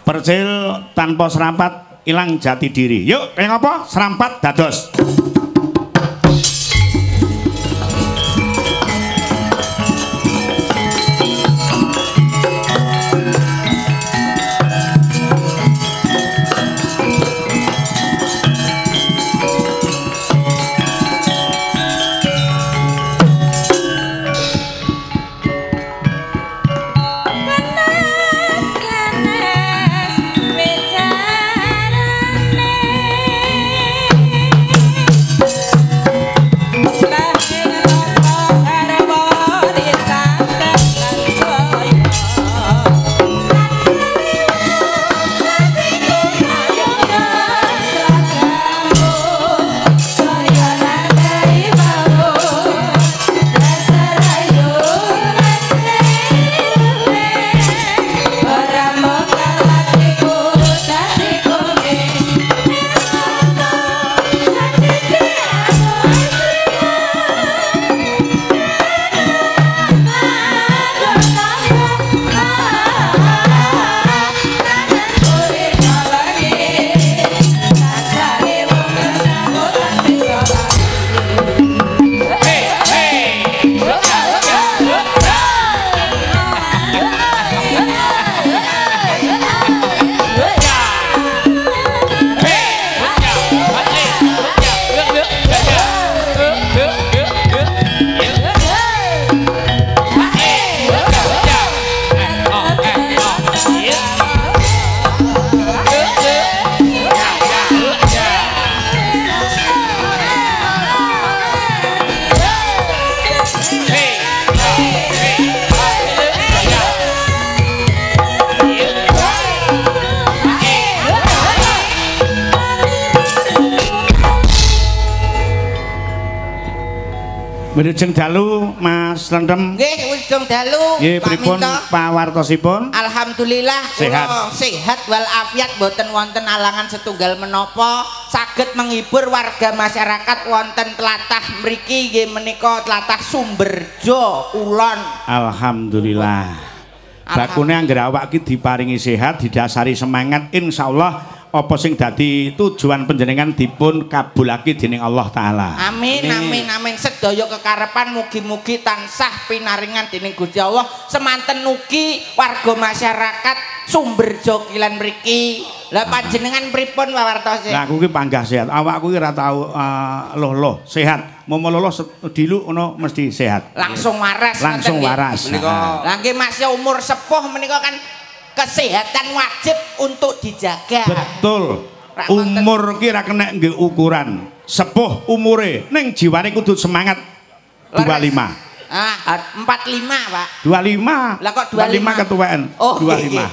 Percil tanpa serampat ilang jati diri. Yuk, pengen apa? Serampat dados. Wilujeng dalu Mas Rendem. Nggih, wilujeng dalu. Nggih, pripun pawartosipun? Alhamdulillah sehat. Kula sehat walafiat, boten wonten alangan setunggal menapa, saged menghibur warga masyarakat wonten tlatah mriki nggih menika tlatah Sumberjo Kulon. Alhamdulillah. Bakune anggere awak ki diparingi sehat, didasari semangat, insyaallah apa sing dadi tujuan panjenengan dipun kabulake dening Allah taala. Amin amin amin. Sedaya kekarepan mugi-mugi tansah pinaringan dening Gusti Allah semanten ugi warga masyarakat Sumberjo Kilen mriki. Lah panjenengan pripun pawartos? Lah aku ki panggah sehat. Awakku ki ora tau loh sehat. Momo loh dilu ngono mesti sehat. Langsung waras. Langsung waras. Menika lah nggih Mas umur sepuh menika kan kesehatan wajib untuk dijaga. Betul. Umur ki ra kena nggih ukuran. Sepuh umure ning jiwane kudu semangat 25. Ah, 45, Pak. 25. Lah kok 25 ketuaan. Oh, 25.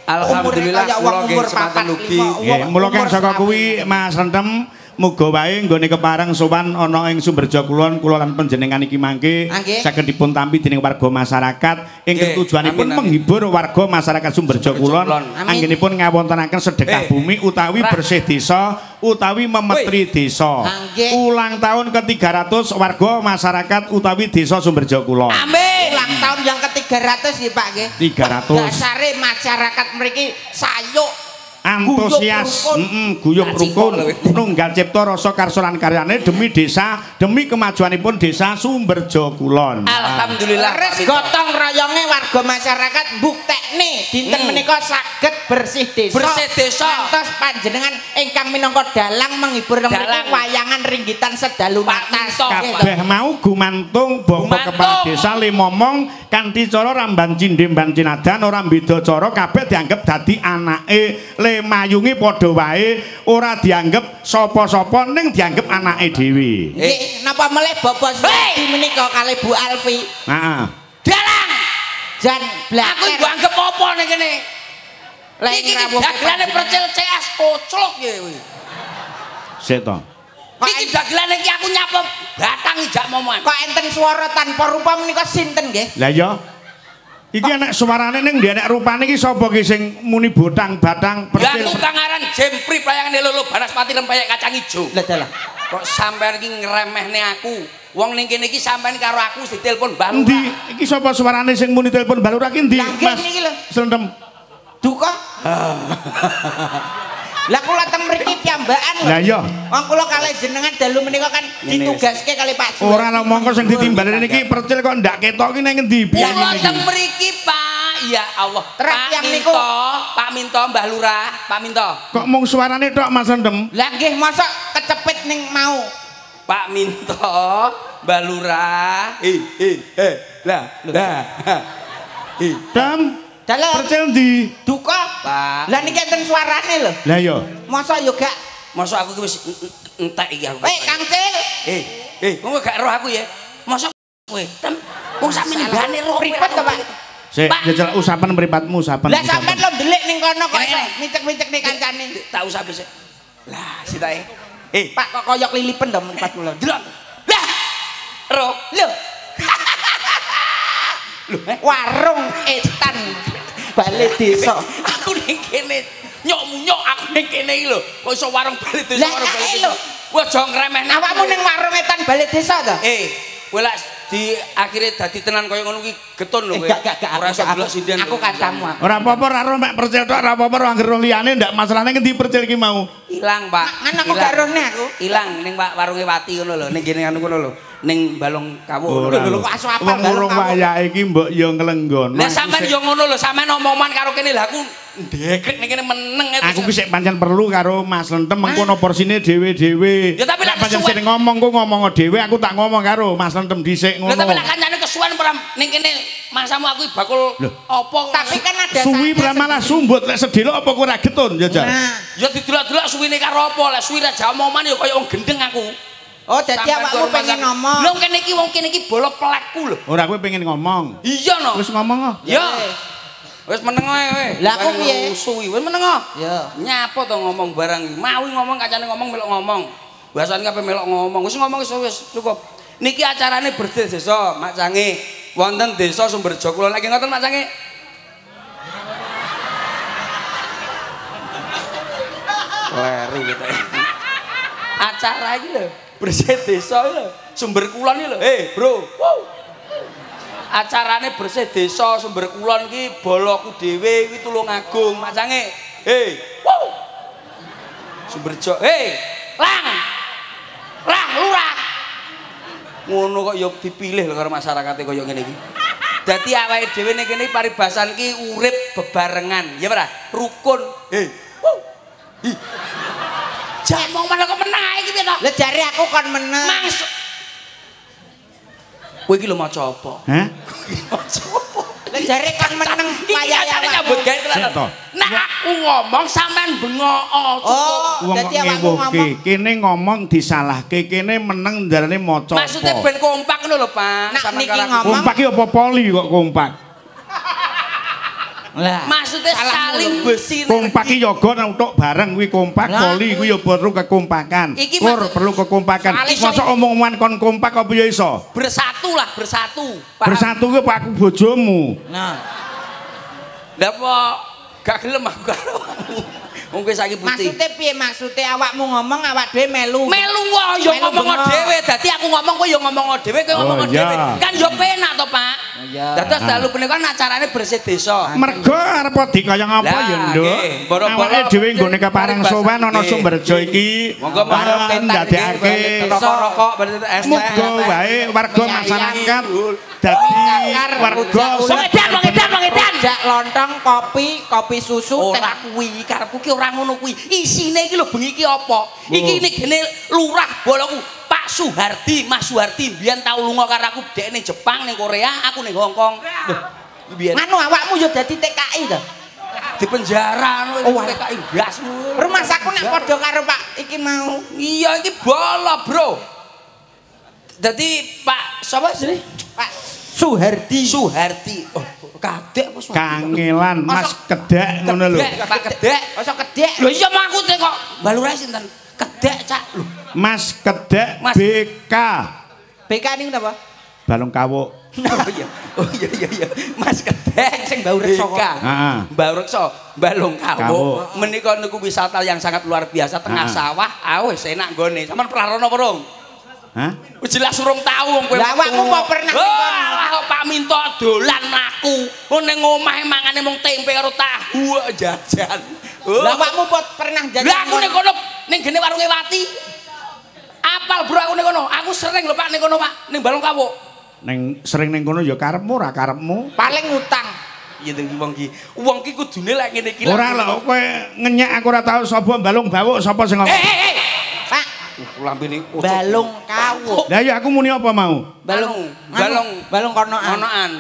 Alhamdulillah kula nggih semanten ugi. Nggih, mula kang saka kuwi Mas Rendem muga wae nggone kepareng sowan ana ing Sumberjo Kulon kula lan panjenengan iki mangke saged dipun tampi dening warga masyarakat ing tujuanipun menghibur warga masyarakat Sumberjo Kulon anggenipun ngawontenaken sedekah bumi utawi bersih desa utawi memetri desa. Ulang tahun ke-300 warga masyarakat utawi desa Sumberjo Kulon. Amin. Ulang tahun yang ke-300 nggih Pak nggih. 300. Dasare masyarakat mriki sayuk antusias, guyub rukun, nunggal cipta rasa karsa lan karyane demi desa, demi kemajuanipun desa Sumberjo Kulon. Alhamdulillah. Res gotong royonge warga masyarakat mbuktekne dinten menika saged bersih desa. Bersih desa. Ngantos panjenengan ingkang minangka dalang menghibur mriki wayangan ringgitan sedalu matas. Kabeh mau gumantung Bapak Kepala Desa Limomong kanthi cara ramban cindhe mban cinadan ora beda cara kabeh dianggep dadi anake mayungi padha wae ora dianggep sapa-sapa ning dianggep anake dhewe. Nggih, napa melih Bapak Sudi menika kalih Bu Alfi? Heeh. Dalang. Jan blak. Aku nggo anggap apa ning kene? Lah iki dagelane percil CS koclok ya kuwi. Sik to. Iki dagelane iki aku nyapa batang ijak momoan. Kok enten swara tanpa rupa menika sinten nggih? Lah iya. Iki anak suarane ning ndek anak rupane iki sapa ki sing muni botang batang percil. Lah tukang aran Jempri playangane lolo Banaspati rempeyek kacang ijo. Lah dalah. Kok sampean iki ngremehne aku. Wong ning kene iki sampean karo aku ditelepon Mbah Lurah. Endi? Iki sapa suarane sing muni telepon Mbah Lurah ki ndi? Mas niki lho. Slendem. Duka. Lah kula teng mriki piyambakan lho. Lah iya. Wong kula kalih jenengan dalu menika kan ditugaske kali Pak Suwir. Ora ana mongko sing ditimbali niki percil kok ndak ketok ki nang ngendi piye Kula teng mriki Pak. Ya Allah. Pak niku Pak Minto Mbah Lurah, Pak Minto. Kok mung suarane tok Mas Rendem? Lah nggih mosok kecepit ning mau. Pak Minto Mbah Lurah. Lah. Dam. Dalam percil ndi? Duka. Pak. Lah niki enten suarane lho. Lah iya. Mosok yo gak Mosok aku wis entek iki aku. Kang Cil. Wong gak roh aku ya. Mosok kowe tem wong sakmene bane roh pripet to, Pak? Sik, jajal usapan mripatmu usapan. Lah sampean lo ndelik ning kono kok micek-micek ning kancane. Tak usah bisa. Lah, sitae. Pak kok koyok lilipen to mripat kula. Delok. Lah. Roh. Lho. Warung etan bale desa. Aku ning kene nyok-nyok aku ning kene iki lho. Kok iso warung bale desa warung bale desa. Wah, aja ngremehne. Awakmu ning warung etan bale desa to? Kowe lak di akhire dadi tenan kaya ngono ki getun lho kowe. Ora iso delok sinden. Aku kancamu. Ora apa-apa ora roh mek percil tok, ora apa-apa ora anggere liyane ndak masalahne ngendi percil ki mau. Ilang, Pak. Kan aku gak rohne aku. Ilang ning warunge Wati ngono lho, ning kene anu ngono lho. Ning Balong Kawuh. Lho kok asu apal Balong wayahe iki mbok yo nglenggono. Lah sampean yo ngono lho, sampean omongan karo kene lha aku ndekrek ning kene meneng. Aku ki sik pancen perlu karo Mas Lentem mengkono porsine dhewe-dhewe. Ya tapi lek pancen sing ngomong ku ngomong dhewe aku tak ngomong karo Mas Lentem dhisik ngono. Lah tapi lek kancane kesuwen ning kene masamu aku bakul apa. Tapi kan ada suwi malah sumbut lek sedelok apa kowe ora getun jajal. Ya didelok-delok suwine karo apa lek suwi ra jamoman ya kaya wong gendeng aku. Oh, dadi awakmu pengen ngomong. Lho kene iki bolok pelekku lho. Ora kowe pengen ngomong. Iya no. Wis ngomong kok. Ya. Wis meneng ae. Lah aku piye? Suwi wis meneng kok. Ya. Nyapa to ngomong barang iki. Mawi ngomong kancane ngomong melok ngomong. Bahasane kabeh melok ngomong. Wis ngomong wis cukup. Niki acarane birthday desa, Mak Cange. Wonten desa Sumberjo Kulon. Lagi ngoten Mak Cange. Kleru gitu. Acara iki lho. Bersih desa lho, Sumber Kulon iki lho. Bro. Acarane bersih desa Sumber Kulon iki boloku dhewe iki Tulungagung, Mak Cange. Sumberjo. Lang. Rah, lurah. Ngono kok ya dipilih lho karo masyarakate kaya ngene iki. Dadi awake dhewe ning kene paribasan iki urip bebarengan, ya ora? Rukun. Jamong mana kok menang ae iki piye to? Lah jare aku kon meneng. Mas. Kowe iki lho maca apa? Hah? Maca apa? Lah jare kon meneng payah nyambut gawe tenan. Nah aku ngomong sampean bengok cukup. Oh, dadi awakmu ngomong. Kene ngomong disalahke, kene meneng ndarane maca apa. Maksudnya ben kompak ngono lho, Pak. Nak niki ngomong. Kompak iki apa poli kok kompak? Lah, maksudnya saling besi. Kompak iki yoga untuk bareng kuwi kompak, poli kuwi ya perlu kekompakan. Kur perlu kekompakan. Mosok omong-omongan kon kompak apa ya iso? Bersatu lah, bersatu. Bersatu kuwi aku bojomu. Nah. Lah apa gak gelem aku karo awakmu. Wong kowe saiki putih. Maksude piye maksude awakmu ngomong awak dhewe melu. Melu wae ya ngomong dhewe. Dadi aku ngomong kowe ya ngomong dhewe, kowe ngomong dhewe. Kan yo penak to, Pak. Dados dalu punika acarane bersih desa. Mergo arep dikaya ngapa ya, Nduk. Awake dhewe nggone keparang sowan ana Sumberjo iki. Monggo ndadekake rokok-rokok es teh. Muga wae warga masyarakat dadi warga Edan. Jak lontong, kopi susu, ora kuwi karepku ki ora ngono kuwi. Isine iki lho bengi iki apa? Iki gene lurah boloku Pak Suhardi, Mas Suhardi mbiyen tau lunga karo aku dek ning Jepang, ning Korea, aku ning Hong Kong. Lho, mbiyen. Anu awakmu yo dadi TKI to? Di penjara TKI blasmu. Rumah saku nek padha karo Pak iki mau. Iya iki bola, Bro. Dadi Pak sapa jenenge? Pak Suhardi. Oh, kadek apa Suhardi? kangelan Mas Kedek ngono lho. Pak Kedek. Masa kedek. Lho iya maksudnya kok balure sinten? Kedek, Cak. Lho. Mas Kedek BK. BK niku napa? Balong Kawuk. Oh iya. Mas Kedek sing Mbau Reksa kok. Heeh. Mbau Reksa, Balong Kawuk. Menika niku wisata yang sangat luar biasa tengah sawah. Wis enak nggone. Sampeyan pernah rono apa, Rung? Hah? Wis jelas urung tau wong kowe. Lah awakmu kok pernah Lah Pak Minto dolan mlaku. Ning omahe mangane mung tempe karo tahu jajan. Lah awakmu pernah jajan. Lah aku ning kono ning gene warunge Wati. Apal bro aku ning kono. Aku sering lho Pak ning kono Pak, ning Balong Kawuk. Ning sering ning kono ya karepmu ora karepmu. Paling utang. Iya to wong iki. Wong iki kudune lek ngene iki. Ora lho kowe ngenyek aku ora tau sapa Balong Bawuk sapa sing ngomong. Pak lambene Balong Kawuk. Lah ya aku muni apa mau? Balong konoan.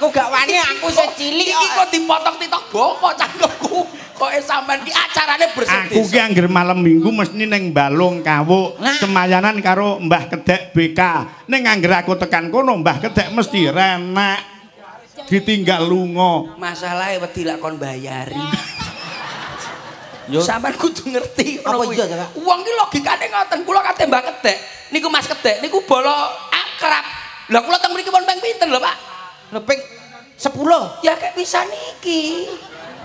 Aku gak wani. Aku isih cilik iki kok dipotong titok boko cangkemku. Kok sampean ki acarane bersih. Aku ki anggere malam Minggu mesti ning Balong Kawuk semayanan karo Mbah Kedek BK. Ning anggere aku tekan kono Mbah Kedek mesti renek ditinggal lunga. Masalahe wedi lak kon bayari. Yo sampean kudu ngerti apa iya ta, Pak? Wong ki logikane ngoten, kula kate Mbah Kedek. Niku Mas Kedek niku bolo akrab. Lah kula teng mriki pun ping pinten lho, Pak? Lho ping 10. Ya kayak bisa niki.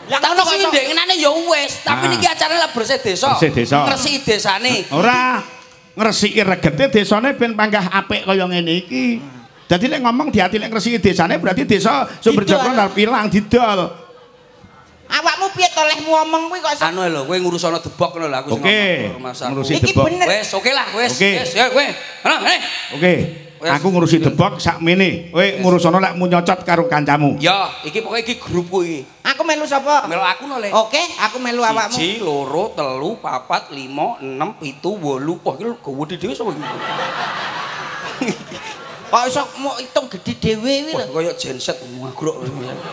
Lah tak ono sing ndengenane ya wis, tapi niki acarane lah bersih desa. Ngresiki desane. Ora ngresiki regete desane ben panggah apik kaya ngene iki. Dadi nek ngomong di-ati nek ngresiki desane berarti desa Sumberjoko arep ilang didol. Awakmu piye to lehmu omong kuwi kok anu lho, kowe ngurus ana debok ngono lho aku sing ngomong. Ngurusi debok. Wis, oke lah, wis. Wis, ya kowe. Oke. Aku ngurusi debok sakmene. Kowe ngurus ana lek mu nyocot karo kancamu. Ya, iki pokoke iki grupku iki. Aku melu sapa? Melu aku no le. Oke, aku melu awakmu. 1 2 3 4 5 6 7 8. Wah, iki gowo dhewe sapa iki? Kok iso mau hitung gede dhewe kuwi lho. Kaya genset ngagrok.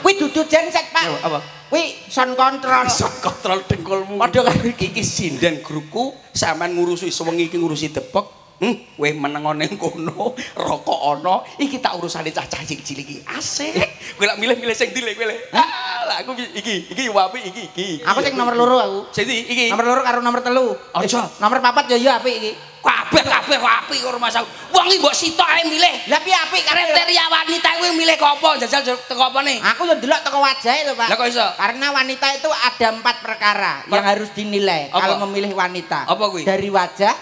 Kuwi dudu genset, Pak. Apa? Kuwi sound control. Sound control dengkulmu. Padha karo iki sinden grupku, sampean ngurusi sewengi iki ngurusi debok. Kowe meneng ning kono, rokok ana, iki tak urusane cah-cah cilik iki. Asik. Kowe lak milih-milih sing ndi lek kowe lek. Lah aku iki wapi iki. Aku sing nomor 2 aku. Sing iki. Nomor 2 karo nomor 3. Aja. Nomor 4 ya apik iki. Kabeh apik karo Mas aku. Wong iki mbok sitok ae milih. Lah piye apik kriteria wanita kuwi milih kok apa? Jajal teko apa nih? Aku yo ndelok teko wajahe to, Pak. Lah kok iso? Karena wanita itu ada 4 perkara yang harus dinilai kalau memilih wanita. Apa kuwi? Dari wajah,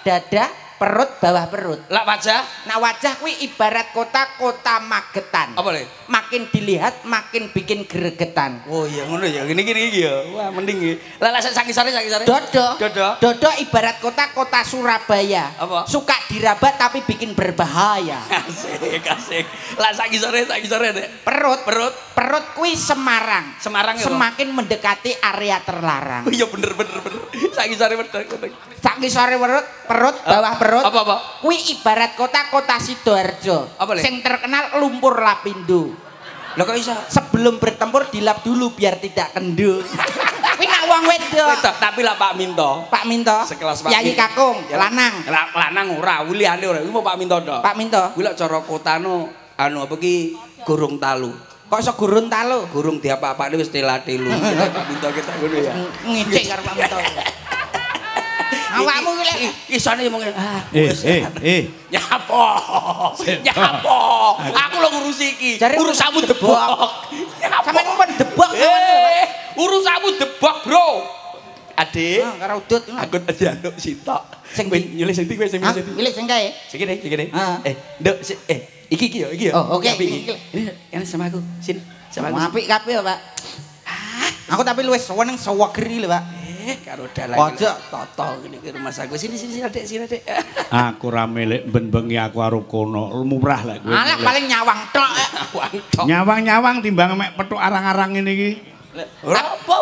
dada, perut, bawah perut. Lah wajah? Nah wajah kuwi ibarat kota Magetan. Apa le? Makin dilihat makin bikin gregetan. Oh iya ngono ya. Gini iki ya. Wah mending iki. Lah sakisare. Dodo ibarat kota Surabaya. Apa? Suka diraba tapi bikin berbahaya. Asik. Lah sakisare Dek. Perut kuwi Semarang. Semarang ya. Semakin mendekati area terlarang. Oh iya bener. Sakisare perut bawah perut. Apa? Kuwi ibarat kota Sidoarjo. Sing terkenal lumpur lapindo. Lah kok iso? Sebelum bertempur dilap dulu biar tidak kendul. Kuwi nak wong wedok. Tapi lah Pak Minto. Sekelas Pak Yayi Kakung, lanang. Lanang ora, liyane ora. Iku Pak Minto tok. Pak Minto. Kuwi lek cara kotano anu apa ki gurung talu. Kok iso gurun talu? Gurung diapa-apane wis telatelu. Pak Minto kita ngono ya. Ngicik karo Pak Minto. Awakmu ki isane ngomong nyapo. Aku lho ngurusi iki. Urusanmu debok. Sampeyan pun debok. Urusanmu debok, Bro. Adik. Karo udut. Aku njaluk sitok. Sing nyilih sing ndi kowe sing milih. Milih sing kae. Sing kene. Nduk iki ya. Oh, oke. Ini sama aku. Sini. Sama aku. Apik kabeh, Pak. Aku tapi luwes seneng sewegeri lho, Pak. Karo dalan toto ngene iki rumah aku. Sini Adik. Aku ra milik ben bengi aku karo kono. Murah lek kowe. Alah paling nyawang tok. Nyawang timbang mek petuk arang-arang ngene iki.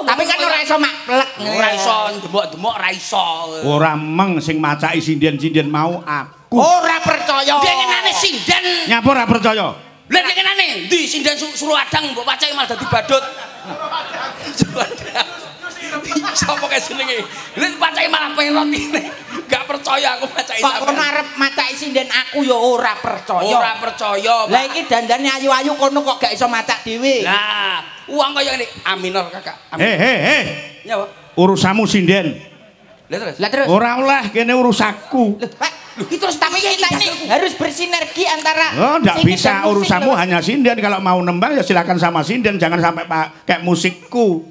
Tapi kan ora iso maklek. Ora iso demok-demok ora iso. Ora meng sing macaki sinden-sinden mau aku. Ora percaya. Dengenane sinden. Nyapa ora percaya? Lah dengenane ndi sinden Suruadang mbok pacake malah dadi badut. Sopo kae jenenge? Lha pacake malah perot iki. Gak percaya aku pacake sampean. Kok arep macaki sinden aku ya ora percaya. Ora percaya. Lah iki dandane ayu-ayu kono kok gak iso macak dhewe. Lah, uang kaya ngene. Aminor Kakak. Ya, urusanmu sinden. Lah terus. Ora oleh kene urusaku. Pak, itu terus tapi kita ini harus bersinergi antara. Oh, enggak bisa urusanmu hanya sinden. Kalau mau nembang ya silakan sama sinden, jangan sampai pakai musikku.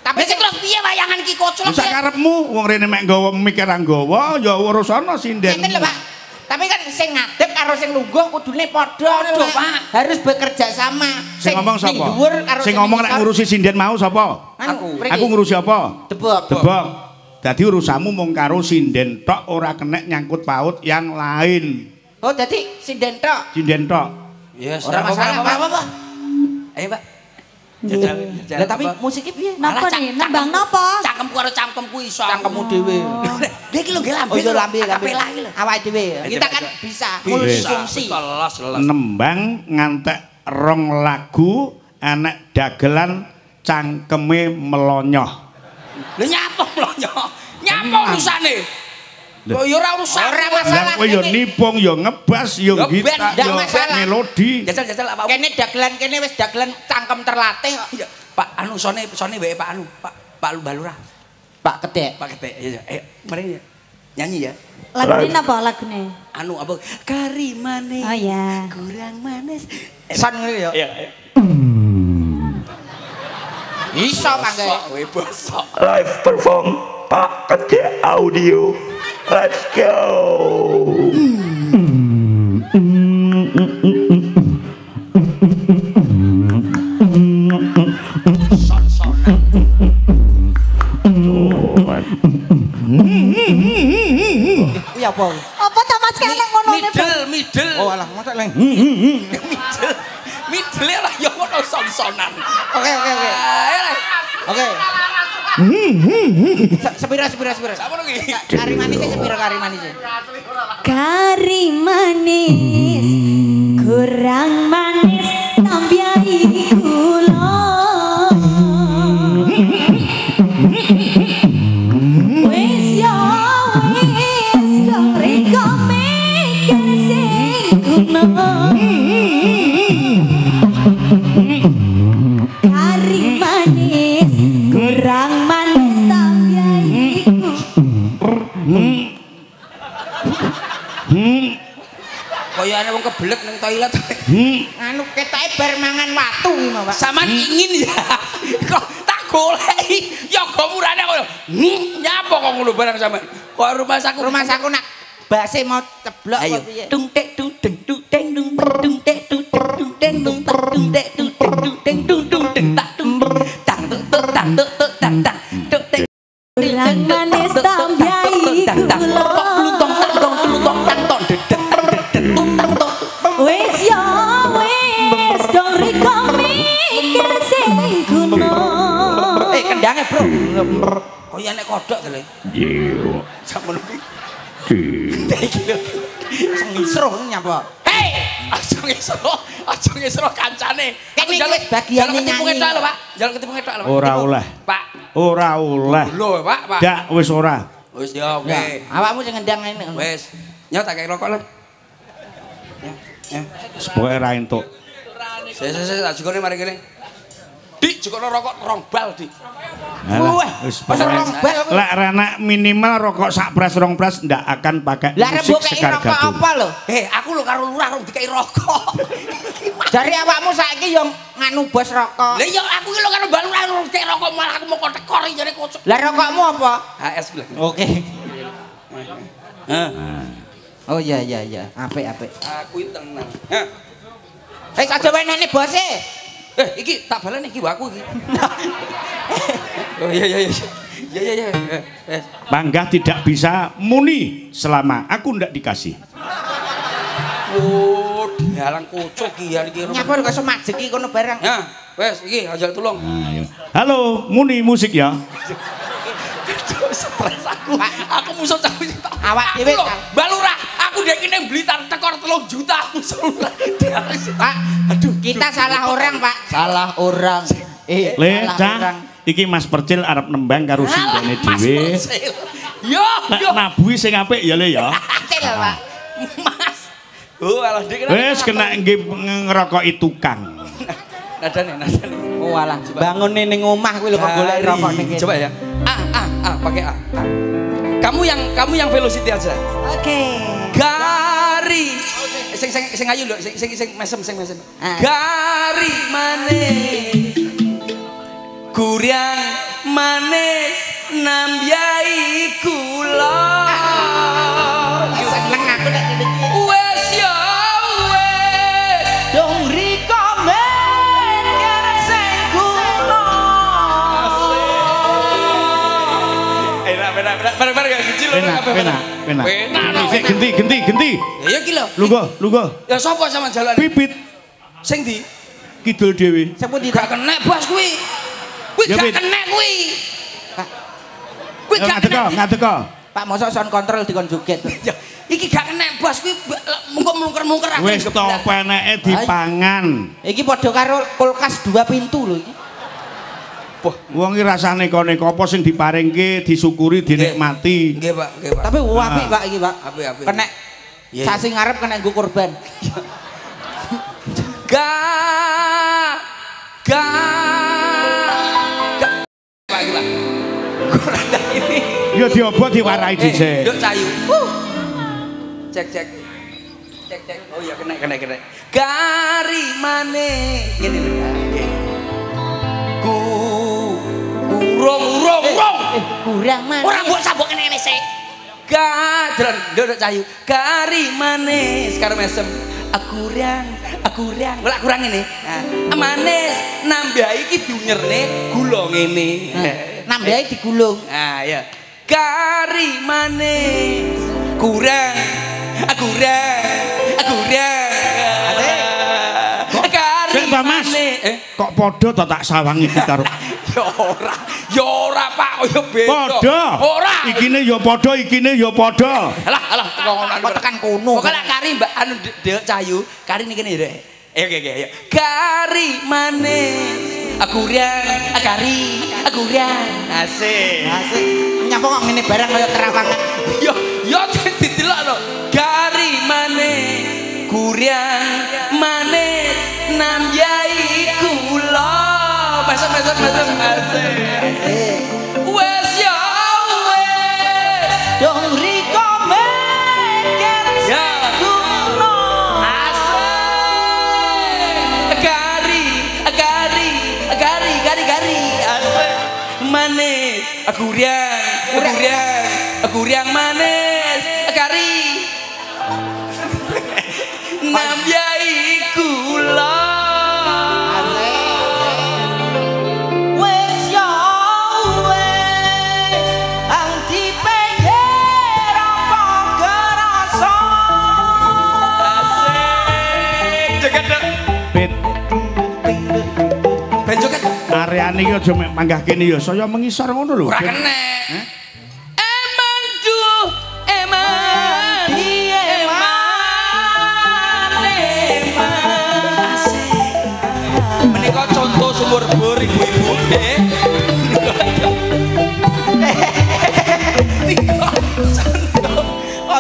Tapi terus piye wayangan ki koclok. Sak karepmu wong rene mek nggawa mikir nggawa ya urusana sinden. Ngeten lho, Pak. Tapi kan sing ngadeg karo sing lungguh kudune padha, Pak. Harus bekerja sama. Sing ngomong sapa? Dhuwur karo sing ngomong nek ngurusi sinden mau sapa? Aku ngurusi apa? Debok. Debok. Dadi urusanmu mung karo sinden tok ora kenek nyangkut paut yang lain. Oh, dadi sinden tok. Sinden tok. Yes, Ora masalah apa-apa. Ayo, Pak. Lah tapi musiknya piye? Napa nih? Nembang napa? Cangkemku karo cangkemku iso. Cangkemmu dhewe. Lha iki lho nggih lambe. Oh iya lambe. Kapela iki lho. Awake dhewe. Kita kan bisa multifungsi. Nembang ngantek rong lagu anak dagelan cangkeme melonyoh. Lha nyapa melonyoh? Nyapa urusane? Kok ya ora urusan. Ora masalah. Kowe ya nipung ya ngebas ya gitar ya melodi. Jajal apa? Kene dagelan kene wis dagelan cangkem terlatih kok. Pak anu sone wae Pak anu, Pak Balurah. Pak Kedek. Pak Kedek. Ayo, mari nyanyi ya. Lagune napa lagune? Anu apa? Kari manis. Oh ya. Kurang manis. Son ngono ya. Iya. Iso mangke. Kowe bosok. Live perform Pak Kedek Audio. Let's go. Kuwi apa? Apa ta Mas kene ngono ne? Middle. Oh alah, mosok leng. Middle ora ya ngono son-sonan. Oke. Oke. Sepira. Sapono ki? Kari manis sepira kari manis. Kari manis kurang manis tambahi gula. Wis ya wis riko mikir sing kuno. Kari manis kurang manis tambahi Kaya ana wong kebelet ning toilet. Anu ketoke bar mangan watu iki, Pak. Saman ingin ya. Kok tak goleki yoga murane kok. Nyapa kok ngono barang sampean. Kok rumah saku nak base mau ceblok kok piye? Tung tek tung deng tung deng tung tung tek tung tung deng tung tung tek tung deng tung tung deng tak tung tang tang tang tang tek kurang manis tambahi gula. Wis ya wis dong riko mikir sing kuno. Kendange, Bro. Kaya nek kodhok to le. Iya. Samono iki. Sengisruh nyapa? Hei, aja ngesro kancane. Kene iki wis bagian nyanyi. Tok lho, Pak. Jalan ketemu tok lho, Pak. Ora oleh. Pak. Ora oleh. Lho, Pak. Dak wis ora. Wis ya, oke. Awakmu sing ngendang ngene. Wis. Nyok tak kei rokok lho. Ya. Sepoke ra entuk. Sik, tak jukone mari kene. Dik, jukone rokok rong bal, Dik. Alah, wis pokoke lek renek minimal rokok sak pres rong pres ndak akan pakai Lah musik rembuk sekar rokok gadung. apa lho? Aku lho karo lurah rong dikei rokok. Jare awakmu saiki yo nganu bos rokok. Lah iya aku ki lho karo mbak lurah rong dikei rokok malah aku mau tekor jare kocok. Lah rokokmu apa? HS lho. Oke. Heh. Oh iya. Apik. Aku iki tenang. Aja wenene bose. Iki tak balen iki aku iki. Oh iya. Ya. Panggah tidak bisa muni selama aku ndak dikasih. Oh, dalang kocok iki ya iki. Nyapa kok iso majeki kono barang. Ya, wes iki aja tulung. Halo, muni musik ya. Stres aku. Aku musuh cawe tak. Awak dhewe Mbak Lurah, aku dek ning Blitar tekor 3 juta musuh Lurah. Pak, aduh, kita salah orang, Pak. Salah orang. Le, Cah, iki Mas Percil arep nembang karo sindene dhewe. Yo. Nek nabuhi sing apik ya Le ya. Percil, Pak. Mas. Oh, alah dik. Wis kena nggih ngerokoki tukang. Nadane. Oh alah, bangun ning omah kuwi lho kok golek rokok ning kene. Coba ya. Pakai A. Kamu yang velocity aja. Oke. Gari. Sing ayu lho, sing mesem. Gari manis. Kurang manis nambyai kula. Seneng aku nek ngene iki. Wes ya wes. Dong riko men sing kula. Enak. Bareng-bareng ya siji lho kabeh. Penak. Sik genti. Ya iki lho. Lungguh. Ya sapa sampean jalan? Pipit Sing ndi? kidul dhewe. Sing pundi? Gak kena bos kuwi. Kuwi Ya, gak Pit. kena kuwi. Kuwi gak kena. Ngateko. Pak mosok sound control dikon joget. Ya, iki gak kena bos kuwi mengko mlungker-mlungker aku. Wis top eneke dipangan. Iki padha karo kulkas 2 pintu lho iki. Wah, Wong iki rasane neko apa sing diparingke disyukuri dinikmati. nggih Pak. Tapi apik Pak iki Pak. Apik. Kena Iya, sasi ngarep kena nggo korban. Pak iki Pak. Kurang ini. Ya diobot diwarai dhisik. Nduk cayu. Cek. Oh iya kena. Gari mane. Ngene lho. Kurang. Kurang man. Ora mbok sabok kene sik. Gadron, nduk cayu. Gari manis karo mesem. Aku kurang. Bolak kurang ini. Nah, manis nambah iki diunyerne gula ngene. Nambahi digulung. Ah ya. Gari manis kurang. Sik ta Mas. Kok padha to tak sawangi iki karo. Ya ora Pak, kaya beda. Padha. Ora. Ikine ya padha. Alah, Kok tekan kono. Pokoke kari Mbak anu Dek Cayu, kari niki kene ya. Ayo. Kari manis. Aku riang. Asik. Nyapa kok ngene barang kaya terawangan. Yo didelok lho. Kari manis. Kuriang manis nambyai kula. Masuk. Wes ya wes. Dong riko men Ya. kula. Gari. Asik. Manis. Aku riang manis. Gari. Nambyai kula. Wes ya wes ang dipikir apa kerasa. Asik. Joget dong. Pit, Ben joget. areane iki aja mek manggah kene ya saya mengisor ngono lho. Ora kena. Menika contoh sumur bor ibu-ibu nggih.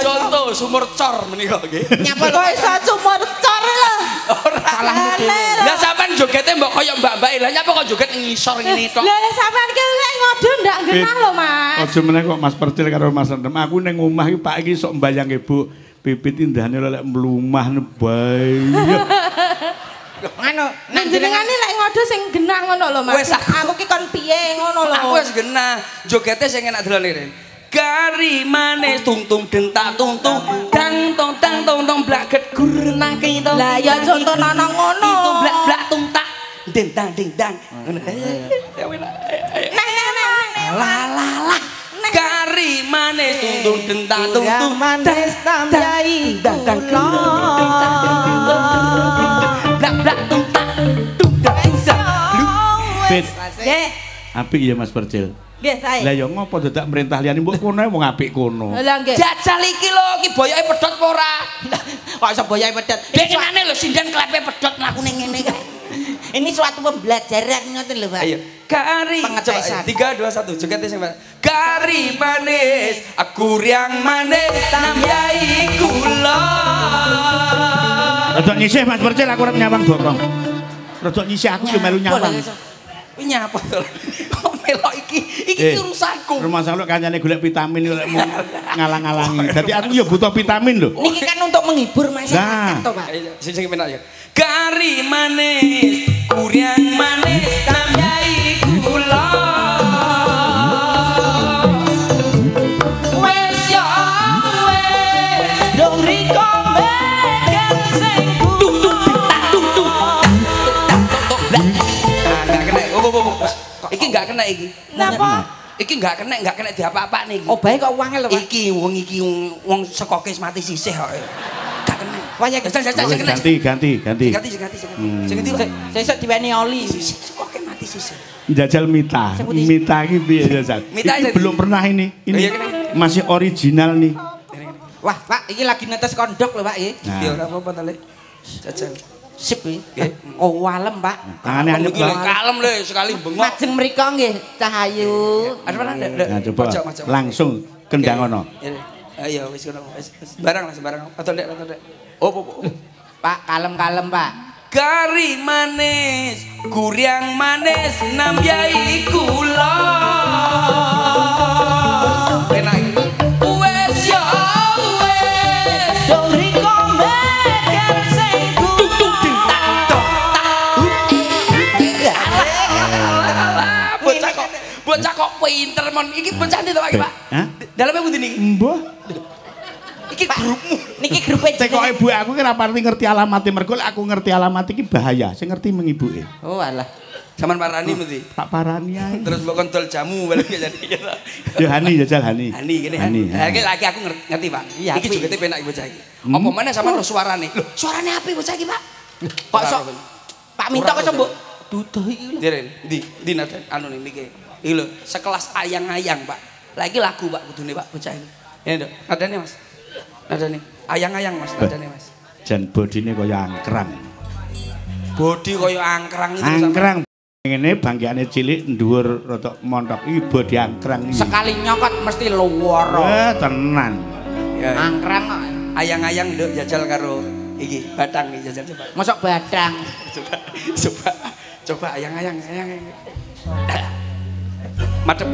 Contoh sumur cor menika nggih. Nyapa kok iso cumur cor lho. Ora. Lah sampean jogete mbok kaya mbak-mbak lah nyapa kok joget ngisor ngene tok. Lah sampean ki lek ngodo ndak genah lho Mas. Aja meneh kok Mas Percil karo Mas Rendem. Aku ning omah iki Pak iki sok mbayang Ibu Pipit indahane lek mlumah bae. Anu, Nang jenengane lek ngodo sing genah ngono lho Mas. Wes aku ki kon piye ngono lho. Aku wis genah jogete sing enak delane Ren. Gari manis tung dentak tung dang tong blaket gurnah kita. Lah ya contoh nang ngono. Itu blak tung tak dendang. Ya wis. Lah. Gari manis tung dentak tung manis tambahi dang blak tung tak Pit, Nggih, apik ya Mas Percil. nggih sae. Lah ya ngopo dadak merintah liyane mbok kono wong apik kono. Lah nggih. jajal iki lho iki boyoke pedhot apa ora? Kok iso boyake pedet. Dengenane lho sinden klepe pedhot mlakune ngene kae. Ini suatu pembelajaran ngoten lho, Pak. Ayo. Gari. Pengetesan. 3 2 1 joget sing Gari manis, aku riang manis, nambyai kula. Rada nyisih Mas Percil aku arep nyawang bokong. Rada nyisih aku yo melu nyawang. Kuwi nyapa to? Kok melok iki urusanku. Rumah sakit kancane golek vitamin yo lek mau ngalang-alangi. Dadi aku yo butuh vitamin lho. Niki kan untuk menghibur masyarakat Nah. to, Pak. Sing penak ya. Gari manis, kuriang manis, nambyai kula. Napa? Iki enggak kena diapa-apa nih. Oh, bae kok wangel lho, Pak. Iki wong saka kes mati sisih kok. Gak kena. Waya ganti. Sing ngendi kok? Sesuk diweni oli. Saka kes mati sisih. Jajal Mita. Mita iki piye jajal? Ini belum pernah ini. Ini masih original nih. Wah, Pak, iki lagi netes kondok lho, Pak iki. Ya ora apa-apa ta, Le. Jajal. Sip iki. Oh, walem, Pak. Tangane anyep kalem Le, sekali bengok. Majeng mriko nggih, Cahayu. Ada mana? Nah, coba langsung kendang ono. Ayo wis ngono. Sembarang. Atau ndek. Oh. Pak, kalem-kalem, Pak. Kari manis, kuryang manis, nambyai kula. Enak iki. Wes ya wes. Dong riko meken sing Bocah kok pinter mon. Iki bocah ndi to Pak, Pak? Hah? Daleme pundi niki? Mbah. Iki grupmu. Niki grupe Teko ibu aku ki ora ngerti alamate mergo aku ngerti alamat iki bahaya. Sing ngerti mung ibuke. Oh, alah. Saman parani mesti. Tak parani ae. Terus mbok kontol jamu balik jadi. Ya Hani jajal Hani. Hani kene. Hani. Iki lagi aku ngerti, Pak. Iki jogete penak bocah iki. Apa meneh sampean lho suarane. Lho, suarane apik bocah iki, Pak. Kok sok Pak Minto kok mbok duduh iki lho. Ndi nada anu niki. Iki lho, sekelas ayang-ayang, Pak. Lagi lagu, Pak, kudune Pak bocah iki. Ini Dok, nadane Mas. Nadane. Ayang-ayang Mas, nadane Mas. Jan bodine kaya angkrang. Bodi kaya angkrang itu Angkrang. Ngene bangkeane cilik dhuwur rada montok iki bodi angkrang iki. Sekali nyokot mesti luwara. Tenan. Angkrang kok. Ayang-ayang Nduk jajal karo iki batang iki jajal coba. Mosok badang. Coba ayang-ayang. Madep.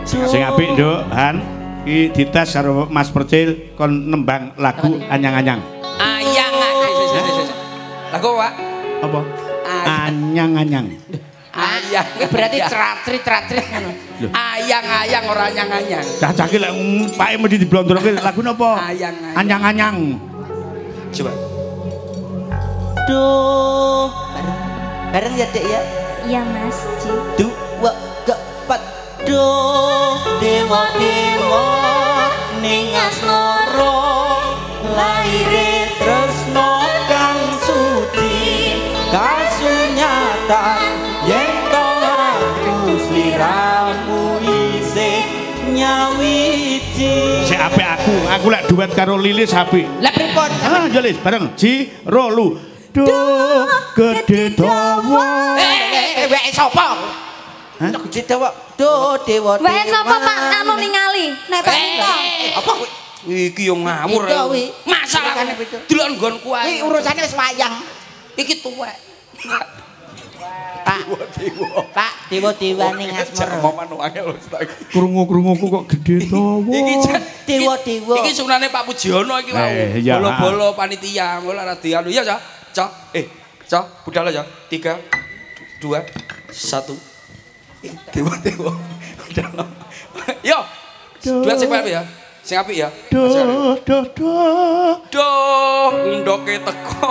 Sing apik Nduk, Han. Iki dites karo Mas Percil kon nembang lagu anyang-anyang. Ayang-ayang. Lagu Pak? Apa? Anyang-anyang. Ayang. Berarti tratrit ngono. Ayang-ayang ora anyang-anyang. Cah-cah ki lek pake mesti diblondroke lagu napa? Ayang-ayang. Anyang-anyang. Coba. Duh. Bareng ya, Dek ya. Iya, Mas. Ci. Dua keempat. Duh, dewa-dewa ning asmara laire tresno kang suci kasunyatan yen to aku sliramu isih nyawiji. Sik apik aku lek duet karo Lilis apik. Lah pripun? Ah, yo Lis bareng Ji Rolu. Duh, gede dawa. Wek sapa? Gede dawa. Duh, dewa. Wae sapa Pak anu ningali? Nek Pak Minto. Apa kuwi? Iki yo ngawur. Masalah delok nggonku ae. Iki urusane wis wayang. Iki tuwek. Pak dewa-dewa ning asmara. Krungu-krunguku kok gede dawa. Iki Dewa-dewa. Iki sunane Pak Pujiono iki wau. Bolo-bolo panitia ngono ora dianu. Iya, Cok. Cok, budal ya. 3 2 1. Dewa-dewa. Yo. Duet sing apik ya. Sing apik ya. Duh. Duh, ndoke teko.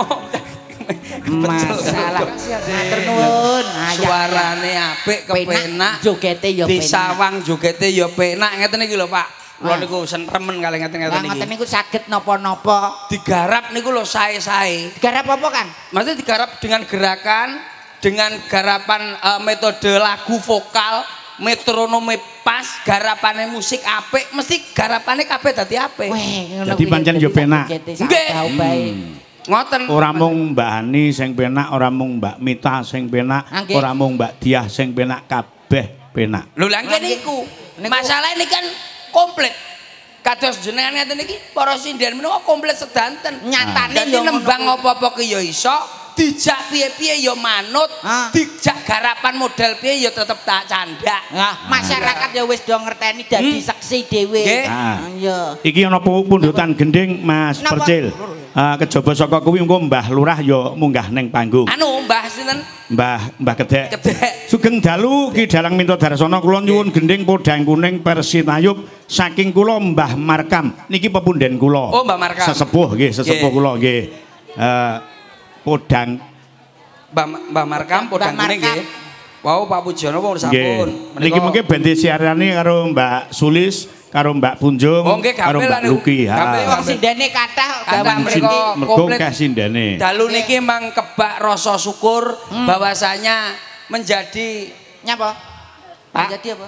Masalah. Matur nuwun. Suarane apik kepenak. Jogete ya penak. Disawang jogete ya penak ngeten iki lho, Pak. Kula niku sentremen kalih ngeten-ngeten iki. Ngoten niku saged napa-napa. Digarap niku lho sae-sae. Digarap apa, Kang? Maksudnya digarap dengan gerakan, dengan garapan metode lagu vokal, metronome pas, garapane musik apik, mesti garapane kabeh dadi apik. Dadi pancen yo penak. Nggih. Ngoten. Ora mung Mbak Hani sing penak, ora mung Mbak Mita sing penak, ora mung Mbak Diah sing penak, kabeh penak. Lho lha niku. Masalah ini kan komplit. Kados jenengan ngeten iki para sindian menika komplit sedanten. Nyatane yo nembang apa-apa ki yo iso, dijak piye-piye yo manut, dijak garapan model piye yo tetep tak candak. Masyarakat ya wis do ngerteni dadi seksi dhewe. Iya. Iki ana pundutan gending Mas Percil. Kejaba saka kuwi engko Mbah Lurah ya munggah ning panggung. Anu Mbah sinten? Mbah Gedhek. Gedhek. Sugeng dalu Ki Dalang Minto Darsana kula nyuwun gending podang kuning Persitayub saking kula Mbah Markam. Niki pepunden kula. Oh Mbah Markam. Sesepuh nggih, sesepuh kula nggih. Podang Mbah Markam podang kuning nggih. Wow, Pak Pujono pun sampun. Niki mungkin bente siarane karo Mbak Sulis, karo Mbak Punjung, karo Mbak Luki. Wong sindene kathah gampang mriko komplit sindene. Dalu niki mang kebak rasa syukur bahwasanya menjadi nyapa? Menjadi apa?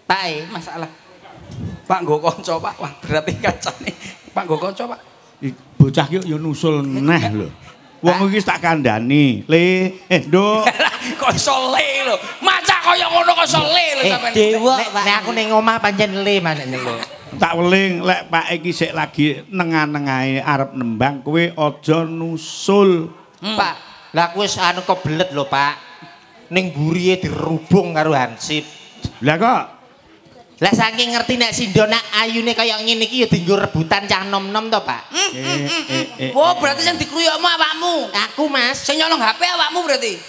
Pak masalah. Pak nggo kanca, Pak. Wah, berarti kancane. Pak nggo kanca, Pak. Bocah ki yo nusul neh lho. Wong iki tak kandhani. Nduk. Kok iso le lho. Maca kaya ngono kok iso le lho sampean. Dewa, nek aku ning omah pancen le manene lho. Tak weling lek Pak iki sik lagi nengah-nengahe arep nembang kowe aja nusul. Pak, lah aku wis anu kebelet lho, Pak. Ning buriye dirubung karo hansip. Lah kok lah saking ngerti nek Sindona ayune kaya ngene iki ya dienggo rebutan cah nom-nom to, Pak. Oh, berarti sing dikruyokmu awakmu. Aku, Mas. Sing nyolong HP awakmu berarti.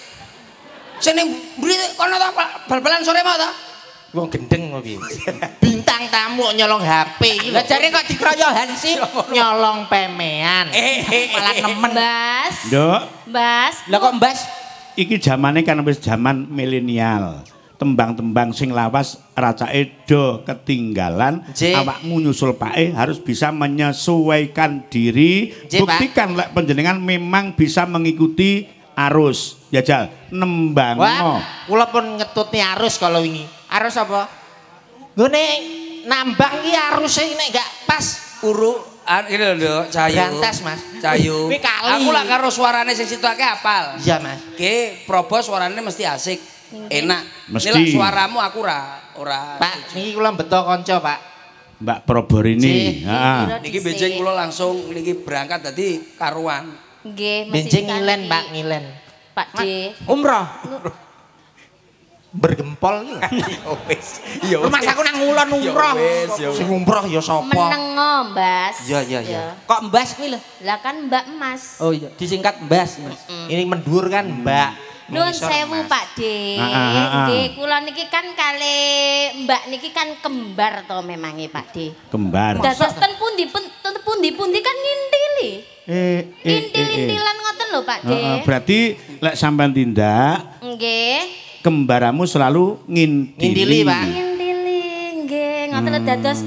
Sing ning mburi kono ta bal-balan sore mau ta? Wong gendeng kok piye. Bintang tamu nyolong HP. Lah jare kok dikroyok Hansi nyolong pemean. Malah nemen. Mbas. Nduk. Mbas. Lah kok Mbas? Iki zamane kan wis zaman milenial. Tembang-tembang sing lawas racake do ketinggalan. Awakmu nyusul pake harus bisa menyesuaikan diri. Buktikan lek panjenengan memang bisa mengikuti arus. Jajal nembang. Wah, kula pun ngetutne arus kalau wingi. Arus apa? Nggone nambang ki aruse nek gak pas Uru ini lho Cahayu. Berantas, Mas. Cahayu. Kuwi kali. Aku lak karo suarane sing situ akeh apal. Iya, Mas. Ki Probo suarane mesti asik. Enak. Mesti. Nilai suaramu aku ora. Pak, niki kula beto kanca, Pak. Mbak Proborini. Heeh. Niki benjing kula langsung niki berangkat dadi karuan. Nggih, benjing ngilen, Pak, ngilen. Pak D. Umroh. Bergempol iki. Ya wis. Ya wis. Mas aku nang ngulon umroh. Sing umroh ya sapa? Menengo, Mbas. Iya. Kok Mbas kuwi lho? Lah kan Mbak Mas. Oh iya, disingkat Mbas, Mas. Ini mendur kan Mbak. Nuwun sewu Pak D. Nggih, kula niki kan kali Mbak niki kan kembar to memange Pak D. Kembar. Dados ten pundi-pundi kan ngintili. Intil-intilan ngoten lho Pak D. Berarti lek sampean tindak nggih. Kembaramu selalu ngintili. Pak. Ngintili nggih, ngoten dados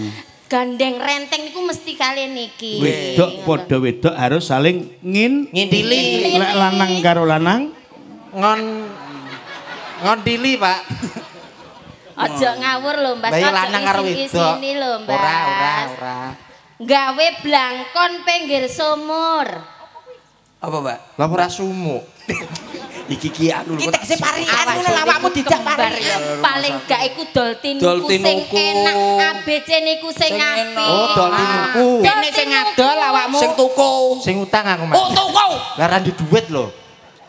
gandeng renteng niku mesti kalian niki. Wedok padha wedok harus saling ngintili. Lek lanang karo lanang ngondili, Pak. Aja ngawur lho, Mbak. Lah lanang karo wedok. Lho, Mbak. Ora. Gawe blangkon pinggir sumur. Apa, Mbak? Lah ora sumuk. Iki ki anu lho. Iki parian ngono awakmu dijak parian. Paling gak iku dol tinuku sing enak, ABC niku sing apik. Oh, dol tinuku. Kene sing ngadol awakmu. Sing tuku. Sing utang aku, Mas. Oh, tuku. Lah ra duit lho.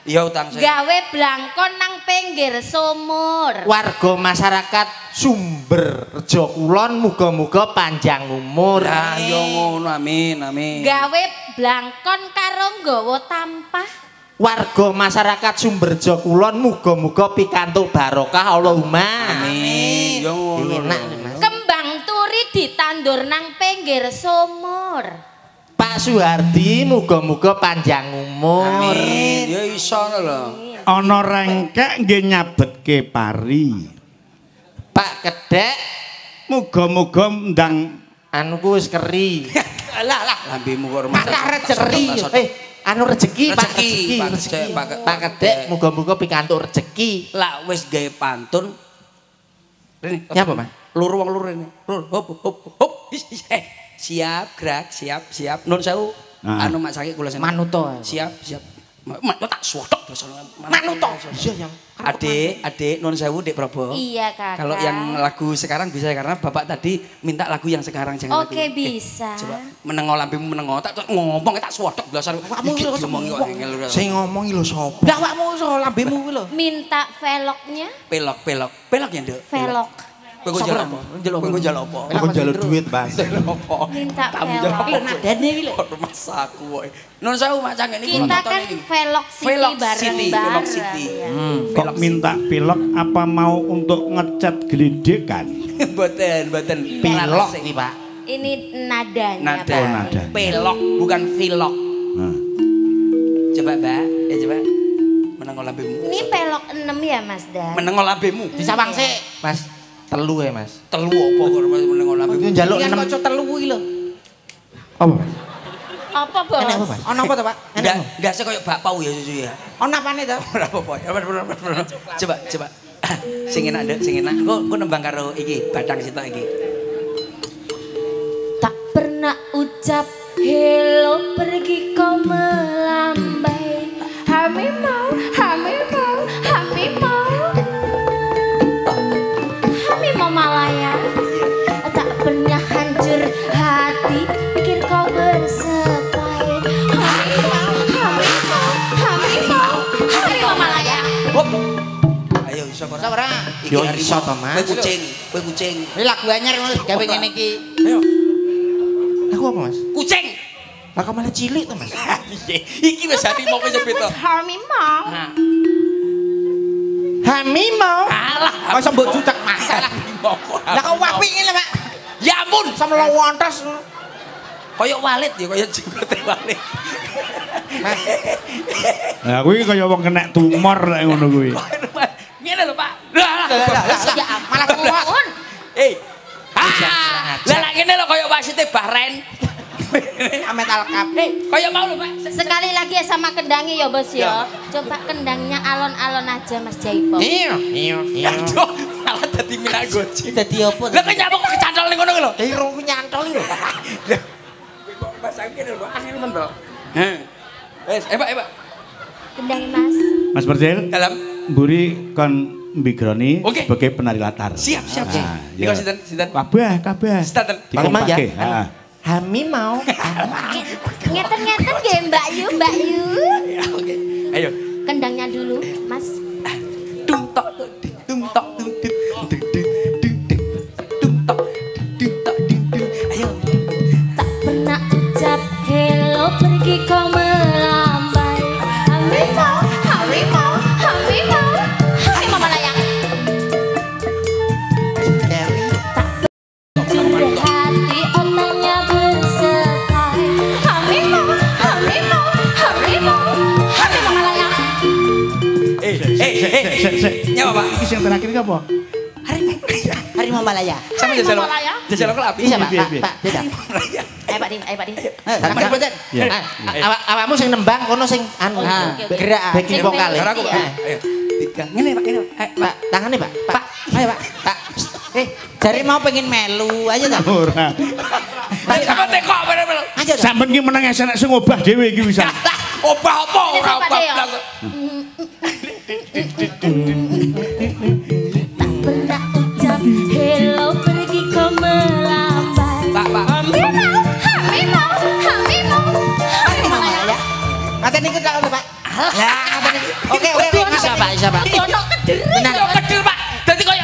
Iya utang saya. Gawe blangkon nang pinggir sumur. Warga masyarakat Sumberjo Kulon muga-muga panjang umur. Lah ya ngono, amin, amin. Gawe blangkon karo nggawa tampah. Warga masyarakat Sumberjo Kulon muga-muga pikantuk barokah Allahumma. Amin. Ya ngono. Kembang turi ditandur nang pinggir sumur. Pak Suhardi muga-muga panjang umur. Amin. Ya iso lho. Ana rengkek nggih nyabetke pari. Pak Kedek muga-muga ndang anuku wis keri. Lah lambemu kok rumah. Malah rezeki. Anu rezeki, Pak. Pak Kedek muga-muga pikantuk rezeki. Lah wis gawe pantun. Rene. Nyapa, Mas? Lur wong lur rene. Lur hop. Siap, gerak, siap. Nun sewu. Anu mak sakit kula seneng. Manuto. Siap. Manuto tak suwedok Manuto. Iya yang. Adik, nun sewu Dik Prabowo. Iya, Kakak. Kalau yang lagu sekarang bisa karena Bapak tadi minta lagu yang sekarang jangan lagu. Oke, bisa. Coba menengo lambemu menengo tak ngomong tak suwedok blasar. Kamu lho ngomong. Sing ngomongi lho sapa? Lah awakmu iso lambemu kuwi lho. Minta veloknya. Pelok ya, Nduk. Velok. Kowe njaluk apa? Kowe njaluk apa? Aku njaluk duit, Mas. Minta velok. Lho nadane iki lho. Masaku kowe. Nun sewu Mak Cang ini Kita kan velok City bareng-bareng. Kok minta pilok apa mau untuk ngecat geledekan? Mboten. Pilok iki, Pak. Ini nadanya, Nada. Pak. Oh, nada. Pelok bukan vilok. Nah. Coba, Mbak. Coba. Menengo lambemu. Ini pelok 6 ya Mas Dan. Menengo lambemu. Disawang sik. Mas, telu ya Mas. Telu apa kok menengo lambemu? Itu njaluk Kan 6. kok telu iki lho. Apa? Apa, Bos? Enak apa, Mas? Ono apa to, Pak? Enggak sih koyo bakpau ya susu ya. Ono apane to? Ora apa-apa. Coba. Sing enak nduk, sing enak. Kok nembang karo iki, batang sitok iki. Tak pernah ucap hello pergi kau melambai. Hami mau. Hami mau Malaya. Tak pernah hancur hati pikir kau bersepai. Hami mau Malaya. Hop. Ayo iso ora? Yo iso to, Mas. Kowe kucing. Iki lagu anyar ngono gawe ngene iki. Ayo. Aku apa, Mas? Kucing. Lah kok malah cilik to, Mas? Piye? Iki wis hati mau nyebut to. Hami mau. Hami mau. Alah, Kok iso mbok jutek masalah. Lah kok wapi ngene, Pak? Ya ampun, Sama lo wontos. koyo walit ya, koyo jenggote walit. Lah kuwi kaya wong kena tumor lek ngono kuwi. Ngene lho, Pak. Lah, Ya malah kuwon. Lah lak ngene lho koyo wasite Bahrain. Amet alkap. Koyo mau lho, Pak. Sekali lagi sama kendangnya ya Bos ya. Coba kendangnya alon-alon aja Mas Jaipo. Iya. Aduh, malah dadi minak goji. Dadi apa? Lah kok nyamuk kok kecantol ning ngono lho. Irung nyantol lho. Mas Angin lho, akhir men to. Wes, Pak. Kendangnya Mas. Mas Percil, Dalam. mburi kon mbigroni Oke. sebagai penari latar. Siap. Nah, Niku ya. sinten? Kabeh. Sinten? Bagaimana ya? Dikompake, heeh. Hami mau. Ngeten-ngeten nggih Mbak Yu. Ya, oke. Ayo. Kendangnya dulu, Mas. Tung tok tung tok tung tok. Ayo. Tak pernah ucap hello pergi kau melambai. Hami mau Malaya. Tak jujur hati otaknya bersepai. Hami mau Malaya. Nyawa, Pak. Iki sing terakhir iki apa? Harimau Malaya. Sama jajal. Malaya. Jajal kok api. Bisa, Pak. Piye? Pak, beda. Ayo Pak Di. Sampeyan mboten. Ya. Awakmu sing nembang kono sing anu. Gerak. Backing vokal ya. Ora aku. Iya. Ayo. 3. Ngene, Pak. Pak, tangane, Pak. Pak. Ayo, Pak. Pak. Jare mau pengen melu. Ayo ta. Ora. Ayo sampe tekok bener-bener. Ayo ta. Sampeyan ki meneng esenek sing ngobah dhewe iki wis. Obah apa Ini ora siapa obah. dia? blas. Tak pernah ucap hello pergi kau melambai. Pak. Hami mau Malaya. Ngaten niku tak lho, Pak. Lah, ngaten niku. Oke. Bisa, Pak. Ono keder. Yo kecil, Pak. Dadi koyo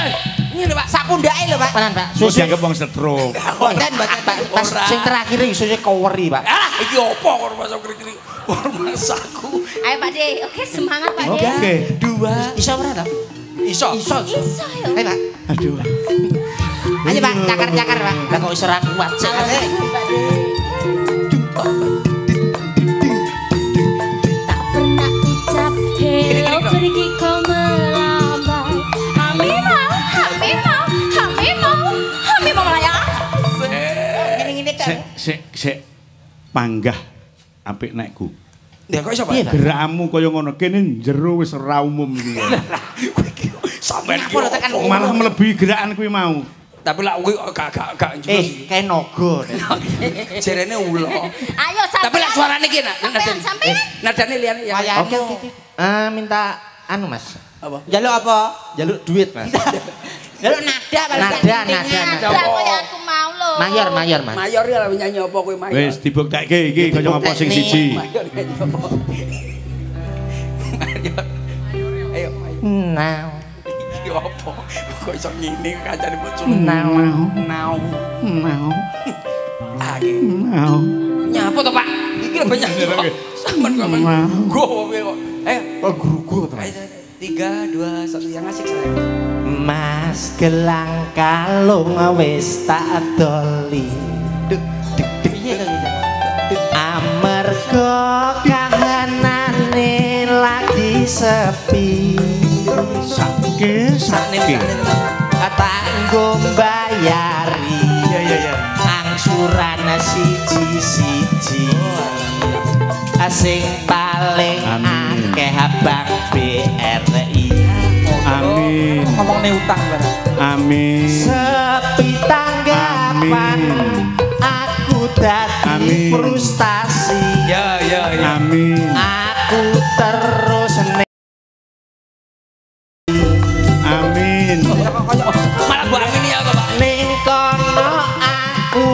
ngene, Pak. Sak pundake lho, Pak. Tenan, Pak. Susu dianggap wong stroke. Mboten, Pak. Pas sing terakhir iki susu koweri, Pak. Alah, iki opo kok masa krik-krik. Masaku. Ayo Pak De. Oke, semangat Pak De. Oke. 2. Iso ora ta? Iso. Iso ya. Ayo, Pak. Aduh. Ayo, Pak. Cakar-cakar, Pak. Lah kok iso ra kuat sih. Pak De. Tak pernah ucap hello pergi kau melambai. Hami mau Malaya. Ngene-ngene ta. Sik panggah apik nekku. Ya kok iso, Pak? Piye, Pak? Gerakmu kaya ngono kene jero wis ora umum iki. Sampeyan Apa lho tekan Malah melebihi gerakan kuwi mau. tapi lak kuwi gak njus. Kayak nogo. Jerene ulo. Ayo sampean. Tapi lak suarane ki nak. Sampean. Nadane liyane ya. Wayane. Oke. Minta anu, Mas. Apa? Jaluk apa? Jaluk duit, Mas. Jaluk nada paling Nada. Nada koyo aku mau lho. Mayor, Mas. Mayor ya nyanyi apa kowe mayor? Wis dibuktekke iki kaya apa sing siji. Mayor nyanyi apa? Mayor. Ayo. Now. Iki apa? Kok iso ngene kancane bocah. Now. Mau. Ake. Mau. Nyapa to, Pak? Iki lho nyanyi. Sampeyan kok. Go kok. Ayo. Oh, guruku to, Mas. Ayo. 3, 2, 1 yang asik saya. Mas gelang kalung wis tak doli. Amarga kahanane lagi sepi. Sakit, sakit. Tanggo mbayari. Iya. Angsuran siji-siji. Sing paling akeh Bank BRI. Amin. Ngomongne utang bareng. Amin. Sepi tanggapan aku dadi frustasi. Ya. Amin. Aku terus Amin. Malah gua amin ya kok, Pak. ning kono aku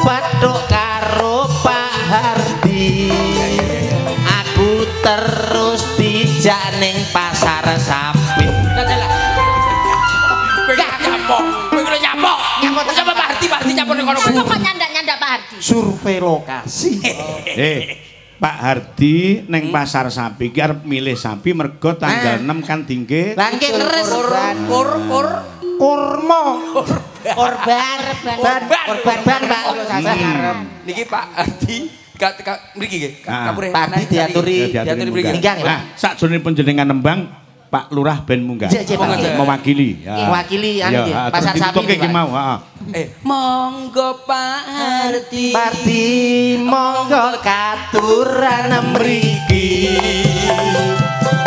paduk karo Pak Hardi. Aku terus dijak ning pasar sapi. Kowe gak nyapok. Kowe kudu nyapok. Coba Pak Hardi nyapok ning kono. Kok nyandak-nyandak Pak Hardi? Survei lokasi. Pak Hardi neng pasar sapi ki arep milih sapi mergo tanggal 6 kan dingke. Lah nggih leres kurma. Korban, Pak. Niki Pak Hardi mriki nggih. Kapure. Pak Hardi diaturi mriki. Nah, sakjroning panjenengan nembang Pak Lurah ben munggah. Mewakili. Mewakili pasar sapi iki mau, Monggo Pak Hardi. Parti monggo katuran mriki.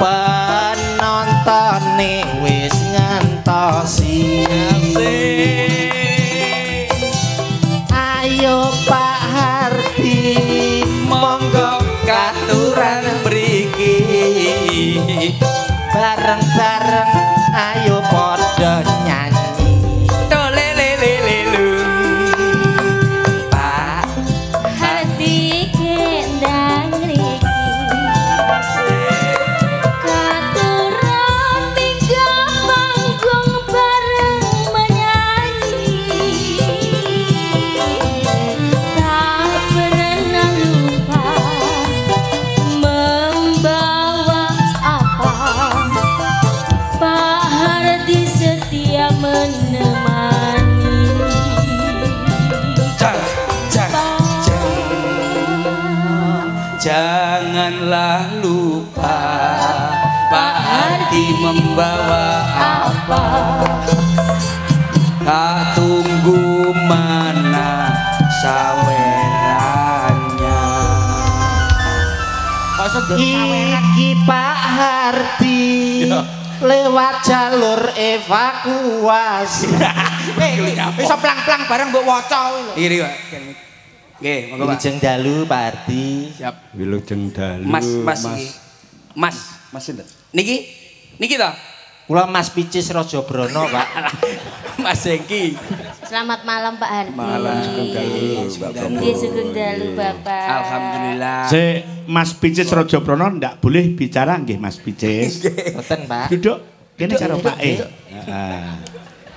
Penontone wis ngentosi. Ayo Pak Hardi monggo katuran mriki. Bareng-bareng ayo padha nyanyi. Pak Hardi kendang riki katuran pinggah panggung bareng menyanyi. Tak pernah lupa membawa apa. Pak Hardi setia menemani. Janganlah lupa Pak Hardi membawa apa. Tak tunggu mana sawerannya. Iki Pak Hardi lewat jalur evakuasi. Iso plang-plang bareng mbok waca lho. Iki Pak. Nggih, monggo Pak. Wilujeng dalu Pak Hardi. Siap. Wilujeng dalu. Mas sinten? Niki ta? Kula Mas Picis Rajabrono, Pak. Mas Zengki. Selamat malam Pak Hardi. Malam Sugeng Dalu, Bapak. Nggih Sugeng Dalu Bapak. Alhamdulillah. Mas Picis Rajabrono ndak boleh bicara nggih Mas Picis. Mboten, Pak. Duduk kene karo Pak E. Heeh.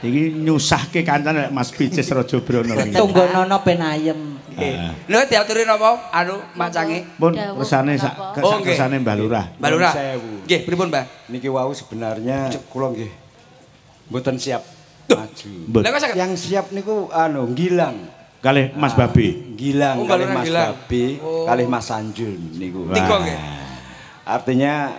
Iki nyusahke kancane Mas Picis Rajabrono iki. Tunggonono ben ayem. Lho diaturi napa anu macange? Pun kersane sak kersane Mbah Lurah. Mbah Lurah. Nggih, pripun, Mbah? Niki wau sebenarnya kula nggih mboten siap maju. Lah kok saged Yang siap niku anu Gilang. Kalih Mas Babi. Gilang Oh, Mbak kalih Lurah Mas Gilang. Babi, kalih Mas Sanjun niku. Tiga nggih. Artinya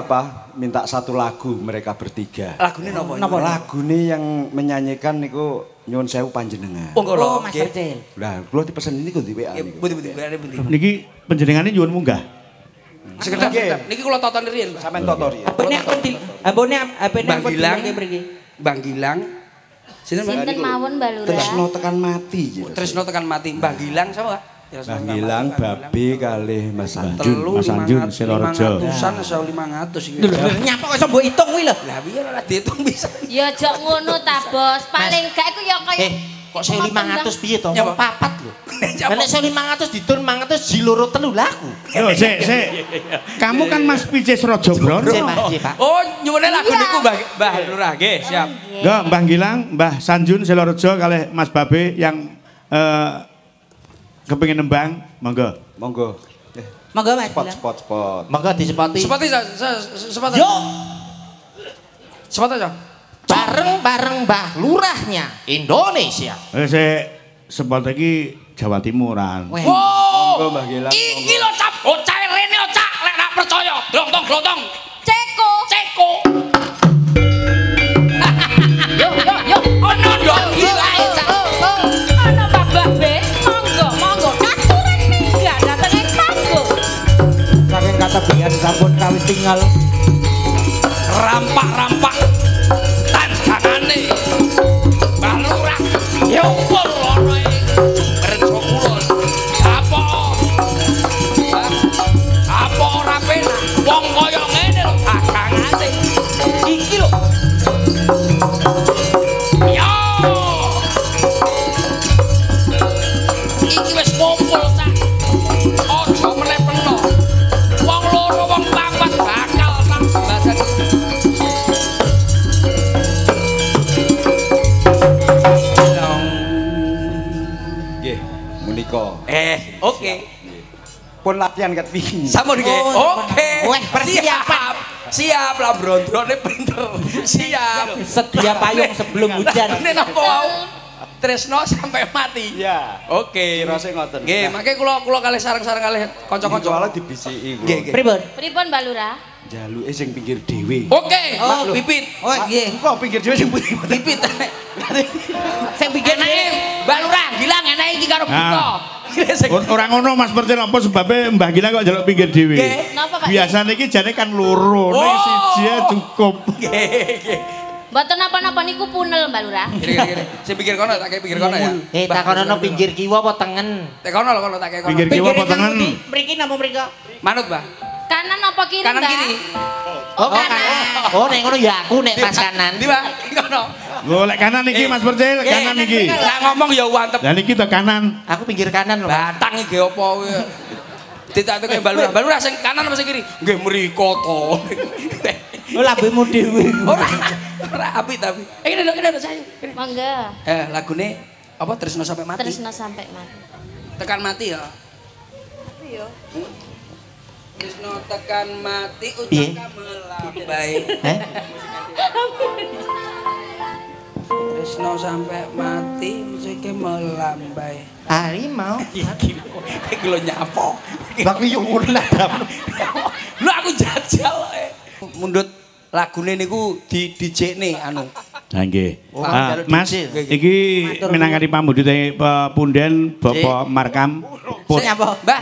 apa? Minta satu lagu mereka bertiga. Lagune napa? Lagune yang menyanyikan niku nyuwun sewu panjenengan. Oh, kula. Mas Percil. Lah kula dipesen niku di WA niku. Pundi-pundi, pundi. Niki panjenengane nyuwun munggah. Sekedap. Niki kula tonton riyen, Pak. Sampeyan totori. Ambone ambone Bang Gilang. mriki. Bang Gilang. Sinten mawon Mbak Lurah? Tresno tekan mati. Tresno tekan mati. Mbah Gilang sapa, Kak? Bang Gilang, Babi kalih Mas Sanjun. Telu, Mas Sanjun, Sidoarjo. 500-an asal 500 iki. Lho nyapa kok iso mbok hitung kuwi lho. Lah piye ora diitung bisa. Ya aja ngono ta, Bos. Paling gak iku ya kaya Kok 1.500 piye to? Nyapa? Papat lho. Lah nek 1.500 ditun 500 ji loro telu laku. Yo sik. Kamu kan Mas Picis Rajabrono. Pak. Oh, nyuwune lagu niku Mbah Lurah, nggih, siap. Nggih, Mbah Gilang, Mbah Sanjun Sidoarjo kalih Mas Babe yang kepengin nembang, monggo. Monggo. Monggo Mas. Spot. Monggo disepoti. Sepatu. Yo, Sepatu aja. bareng-bareng Mbah Lurahnya Indonesia. Sik sepot iki Jawa Timuran. Wow. Monggo Mbah Gilang. Iki lho cap, ocahe rene ocak lek nak percaya. Glontong. Ceko. Ceko. tinggal rampak-rampak tandangane Mbah Lurah ya umpul ana ing Rejo Kulon apa ora penak wong kaya ngene lho dagangane iki lho yo iki wis kumpul cak aja meneh peno wong loro wong papat bakal nang sembasan nggih menika oke pun latihan ket wingi sampun nggih oke weh persiapan siap lah brondrone pinter siap sedia payung sebelum hujan ini napa wau tresno sampai mati iya oke rasa ngoten nggih mangke kula kalih sareng-sareng kalih kanca-kanca malah dibisiki nggih Pripun Mbak Lurah? jaluke sing pinggir dhewe oke pipit oh nggih kok pinggir dhewe sing pipit sing pikir Mbak Lurah Gilang enak iki karo buka orang ngono Mas Percil apa sebabnya Mbah Gilang kok njaluk pinggir dhewe Napa Pak? biasane iki jane kan loro nek siji cukup nggih Mboten napa-napa niku punel Mbak Lurah. Gini. Sing pinggir kono tak kei pinggir kono ya. Takonono pinggir kiwa apa tengen? Tek kono lho kono tak kei kono. Pinggir kiwa apa tengen? Mriki napa mriko? Manut, Mbah. Kanan apa kiri, Kanan Mbak? kiri. Oh kanan. Oh nek ngono ya aku nek pas kanan. Ndi, Mbah? Kono. Golek kanan iki Mas Percil, kanan iki. Lah ngomong ya wantep. Lah niki to kanan. Aku pinggir kanan lho. Batang iki apa kuwi? Ditatuk Mbak Lurah. Mbak Lurah sing kanan apa sing kiri? Nggih mriko to. Oh lambemu dhewe. Ora apik tapi. Ini saya. Mangga. Lagune apa Tresno sampai mati? Tresno sampai mati. Tekan mati ya. Iya. Tresno tekan mati ucap melambai. Tresno sampai mati musike melambai. Harimau. Iki lho nyapo. Lah kuwi yo ngono lah. Lho aku jajal mundut lagune niku dijekne anu. Ha nggih. Mas iki minangkani pambudute punden Bapak Markam. Nyapa? Mbah.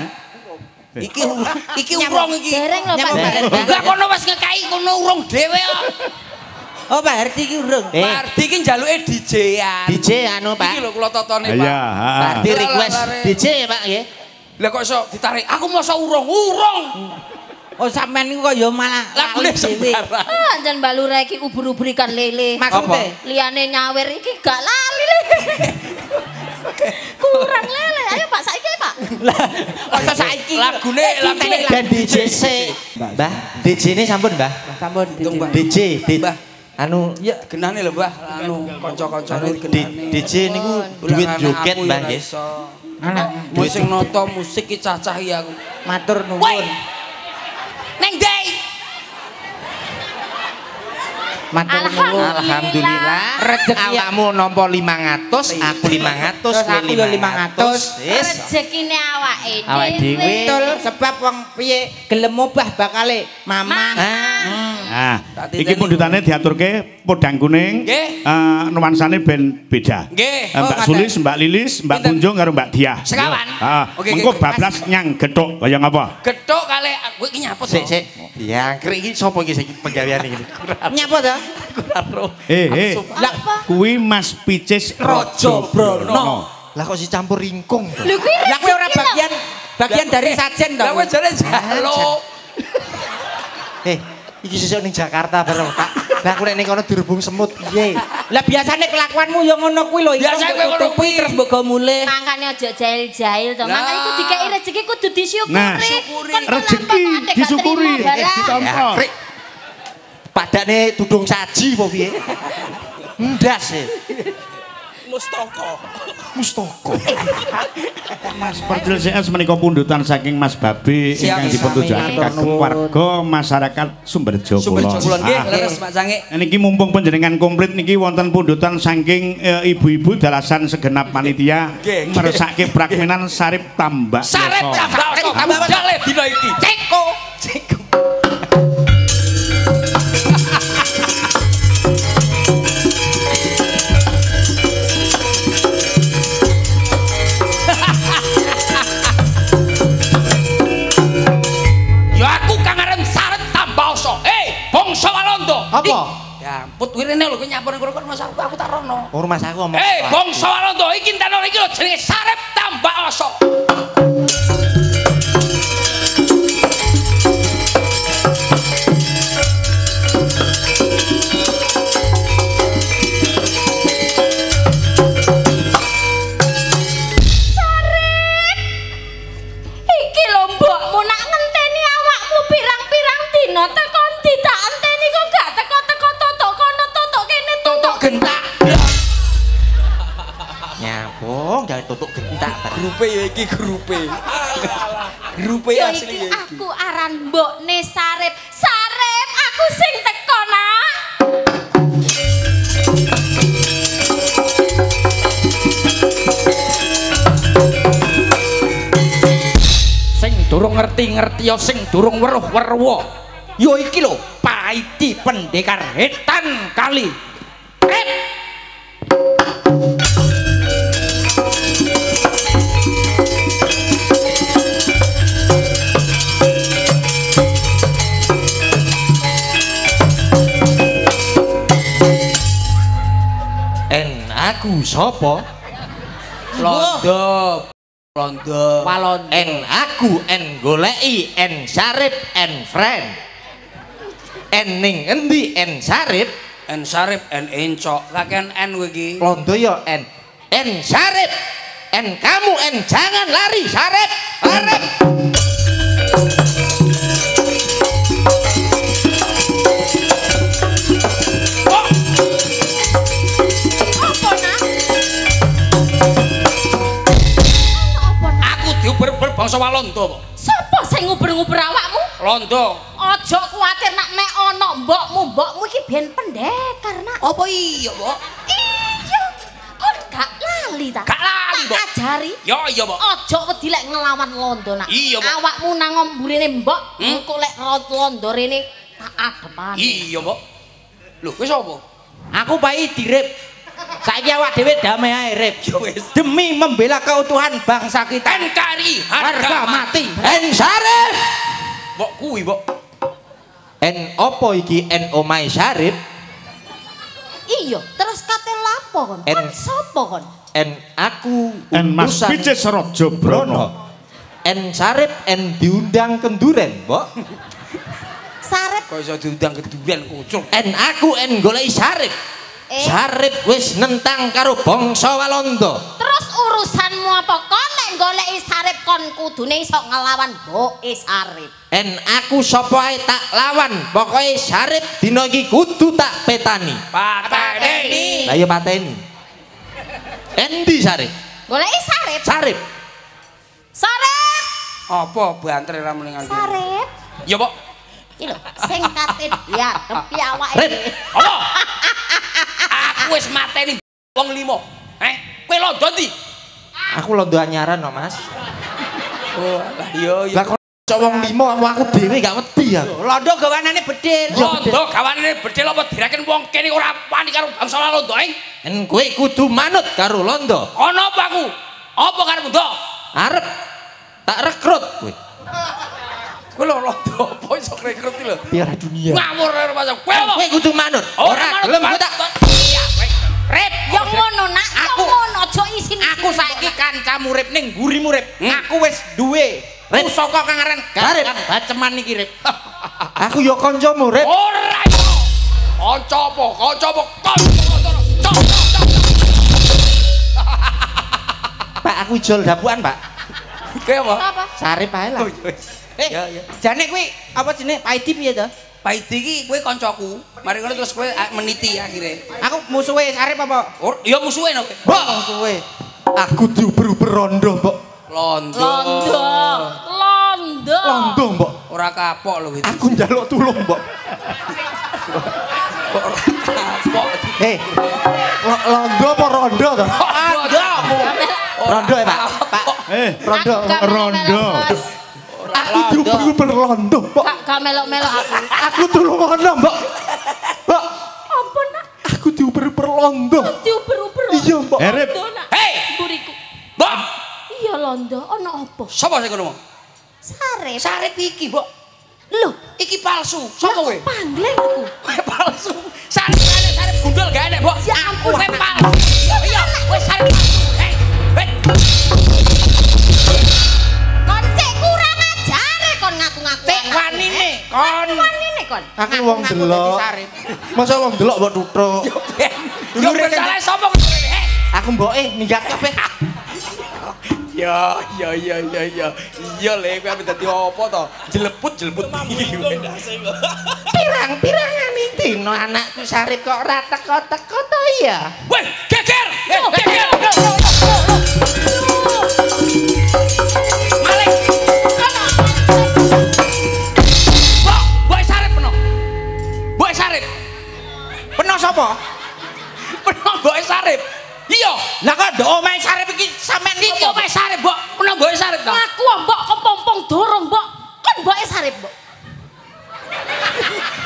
Iki urung iki. Dereng lho Pak. Lah kono wis ngekai kono urung dhewe kok. Oh Pak Hardi iki urung. Pak Hardi iki njaluke DJ-an. DJ anu Pak. Iki lho kula totone Pak. Iya, Pak di request DJ ya Pak nggih. Lah kok iso ditarik? Aku masa urung. Oh sampean niku kok ya malah lagune sembarang. Anjen Mbak Lurah iki ubur-ubur ikan lele. Maksude Liyane nyawer iki gak lali. Kurang lele. Ayo Pak saiki Pak. Masa saiki Lagune Dan DJ sik. Mbah, DJ-ne sampun Mbah. sampun DJ, Mbah. anu Ya genane lho Mbah, anu kanca-kancane genane. DJ niku duit joget Mbah nggih. anak Musik noto musik ki cacah iki aku. matur nuwun Neng Dey. matur nuwun Alhamdulillah. Rezeki Awakmu nampa 500, aku 500, Aku yo 500. Wis. Rezekine awake Awake dhewe. betul sebab wong piye gelem obah bakale mamang Nah, iki pundutane diaturke podang kuning. Nggih. Nuansane ben beda. Nggih. Mbak Oh, Sulis, Mbak Lilis, Mbak Pinten? Kunjung karo Mbak Diah. Sekawan? Oke, Engko oke. bablas nyang gethuk kaya ngapa? Gethuk kali aku iki nyapot. Sik. Ya, krik iki sapa iki sing penggawean iki? nyapa to Lah kuwi Mas Picis Raja Brono. Lah kok si campur ringkung to? Lho kuwi lah kowe ora bagian dari sajen to Lah kowe jare jaluk. Iki sesuk ning Jakarta bareng Pak. Lah aku nek ning kono dirubung semut piye? lah biasane kelakuanmu ya ngono kuwi lho Biasane kowe ngono kuwi. terus mbok go mulih Mangkane aja jahil-jahil to. Mangkane iku dikeki rezeki kudu disyukuri. Nah, Kon rezeki disyukuri, ditampa. Krik. Padane tudung saji apa piye? Ndas e. Mustaka. Mas Percil CS menika pundutan saking Mas Babe ingkang dipun tujuaken kagem warga masyarakat Sumberjo Sumberjo Kulon nggih, Kulon. leres Pak Sange. Niki mumpung panjenengan komplit niki wonten pundutan saking ibu-ibu dalasan segenap panitia Nggih, nggih. meresake prakmenan sarip tambak. Sarep Yoso. tambah dale dina iki. Ceko. Ya aku kang arep sarep tambah Apa? Ya, put wirene lho kowe nyapur kok Mas aku tak rono. Oh, Mas aku ngomong. Bangsa Walanda iki tenor iki lho jenenge Sarip Tambak Oso. Tutuk gentak grupe ya iki grupe asli ya iki aku aran mbokne Sarip aku sing teko nak sing durung ngerti ya sing durung weruh-weruh ya iki lho Paiti Pendekar Hetan Kali aku sapa? Londo. En aku goleki en Sarip en friend. En ning endi en Sarip? En Sarip en encok. Kakean en kowe iki. Londo ya en. En Sarip. En kamu en jangan lari Sarip. Arep. Bangsa Walanda apa? Sapa sing nguber-nguber awakmu? Londo. Aja kuwatir nek ana mbokmu iki ben pendekar nak. Apa iya, Mbok? Iya. Kon gak lali ta? Gak lali, Mbok. Ajari. Ya iya, Mbok. Aja wedi lek nglawan Londo nak. Iya, Mbok. Awakmu nang mburine Mbok, engko lek Londo rene tak adepan. Iya, Mbok. Lho, kowe sapa? Aku Paiti Rip. Saiki awak dhewe damai ae Rip. Demi membela keutuhan bangsa kita. NKRI harga mati. En Sarip. Mbok kuwi, Mbok. En opo iki en omahe Sarip? Iya, terus kate lapo kon? Kon sapa kon? En aku en Mas Picis Raja Brana. En Sarip en diundang kenduren, Mbok. Sarip kok iso diundang keduwen kucuk. En aku en goleki Sarip. Sarip wis nentang karo bangsa Walanda. Terus urusanmu apa kon nek goleki Sarip kon kudune iso nglawan mboke Sarip. En aku sapa ae tak lawan. Pokoke Sarip dina iki kudu tak petani. Pateni. Lah ya pateni. Endi Sarip? Goleki Sarip. Sarip. Sarip. Apa bantre ra meningan. Sarip. Ya, Mbok. Iki lho, sing kate diadepi awake. Rip. Apa? Aku wis mateni wong 5. Kowe Londo ndi? Aku Londo anyaran kok, Mas. Oh, lah iya iya. Lah kok wong 5 aku dhewe gak wedi ya. Londo gawanane bedil. Londo gawanane bedil apa direken wong kene ora wani karo bangsa Londo, En kowe kudu manut karo Londo. Ana apa aku? Apa karepmu, Ndok? Arep tak rekrut kowe. Kowe lho Londo apa iso rekrut lho? Piala dunia. Ngawur karo bangsa. Kowe kudu manut. Ora gelem kowe tak Rip, yo ngono nak, aku ngono aja isin. Aku saiki kancamu Rip ning mburimu Rip. Aku wis duwe pusaka kang aran Garip baceman iki Rip. Aku yo kancamu Rip. Ora iso. Kanca apa? Kanca apa? Pak aku jol dapuan, Pak. Kowe apa? Apa? Sarip ae lah. Ya ya. Jane kuwi apa jenenge Paiti piye to? Paiti iki kowe kancaku. Mari ngono terus kowe meniti akhire. Aku musuhe Sarip apa? Ya musuhe no. Mbok musuhe. Aku diuber-uber rondo, Mbok. Londo. Londo, Mbok. Ora kapok lho iki. Aku njaluk tulung, Mbok. Kapok. Londo apa rondo to? Rondo ya, Pak. Pak. Rondo. Aku diuber-uber rondo, Mbok. Gak melok-melok aku. Aku tulung ono, Mbok. Mbok. Ampun nak, Aku diuber-uber rondo. diuber-uber. Iya, Mbok. Rip. Hei, Mburiku. Mbok. Iya Londo, ana apa? Sapa sing ngono? Sarip. Sarip iki, Mbok. Lho, Iki palsu. Sapa kowe? pangleng aku. Palsu. palsu. Sarep gundul gak enek, Mbok. Ya ampun. Kowe palsu. Iya, kowe sarep palsu. Hei. Kon cek kurang ajare kon ngaku-ngaku. Cek wanine kon. Wanine kon. Aku wong delok. Masa wong delok mbok tutuk. Yo ben salah sapa kok. Aku mboke minggat kabeh. Ya. Iya le kowe ape dadi apa to? Jeleput. Pirang-pirangan dino anakku Sarip kok ora teko-teko to iya. Weh, geger. Geger. Malik. Mbok Sarip peno. Mbok Sarip. Peno sapa? Peno Mbok Sarip. Iya. Lah kok ndok omahe Sarip iki sampean Iki omahe Sarip, Mbok. Peno Mbok Sarip to. Aku mbok kepompong dorong mbok. Kon mboke Sarip mbok.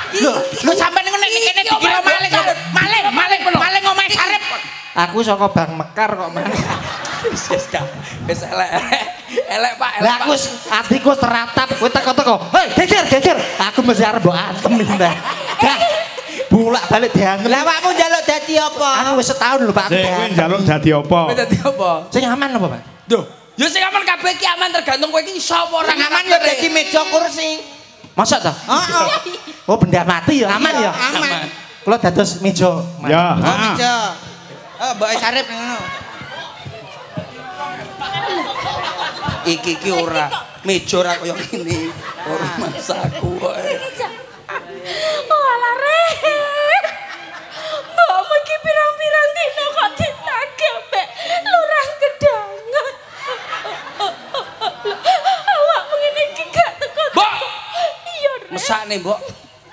Lho sampean niku nek kene dikira maling omahe Sarip. Aku saka Bang Mekar kok Mas. Wis elek Pak. Lah aku atiku teratap kowe teko-teko. Hei, geger. Aku mesti arep mbok antem iki, Mbak. Dah. Bolak-balik diangel. Lah awakmu njaluk dadi apa? Aku wis setahun lho, Pak. Kowe njaluk dadi apa? Kowe dadi apa? Sing aman apa, Pak? Duh, ya sing aman kabeh iki aman tergantung kowe iki sapa ora Aman ya dadi meja kursi. Masa ta? Heeh. Oh, benda mati ya aman ya? Aman. Kula dados meja. Ya, Oh meja. Oh mbok Sarip ngono. Iki ora meja ora kaya ngene. Ora masaku kok. Oh alah re. Mbok iki pirang-pirang dino kok ditagih mbek Lurah Gedangan. Awak ngene iki gak teko. Mbok. Iya re. Mesakne, Mbok.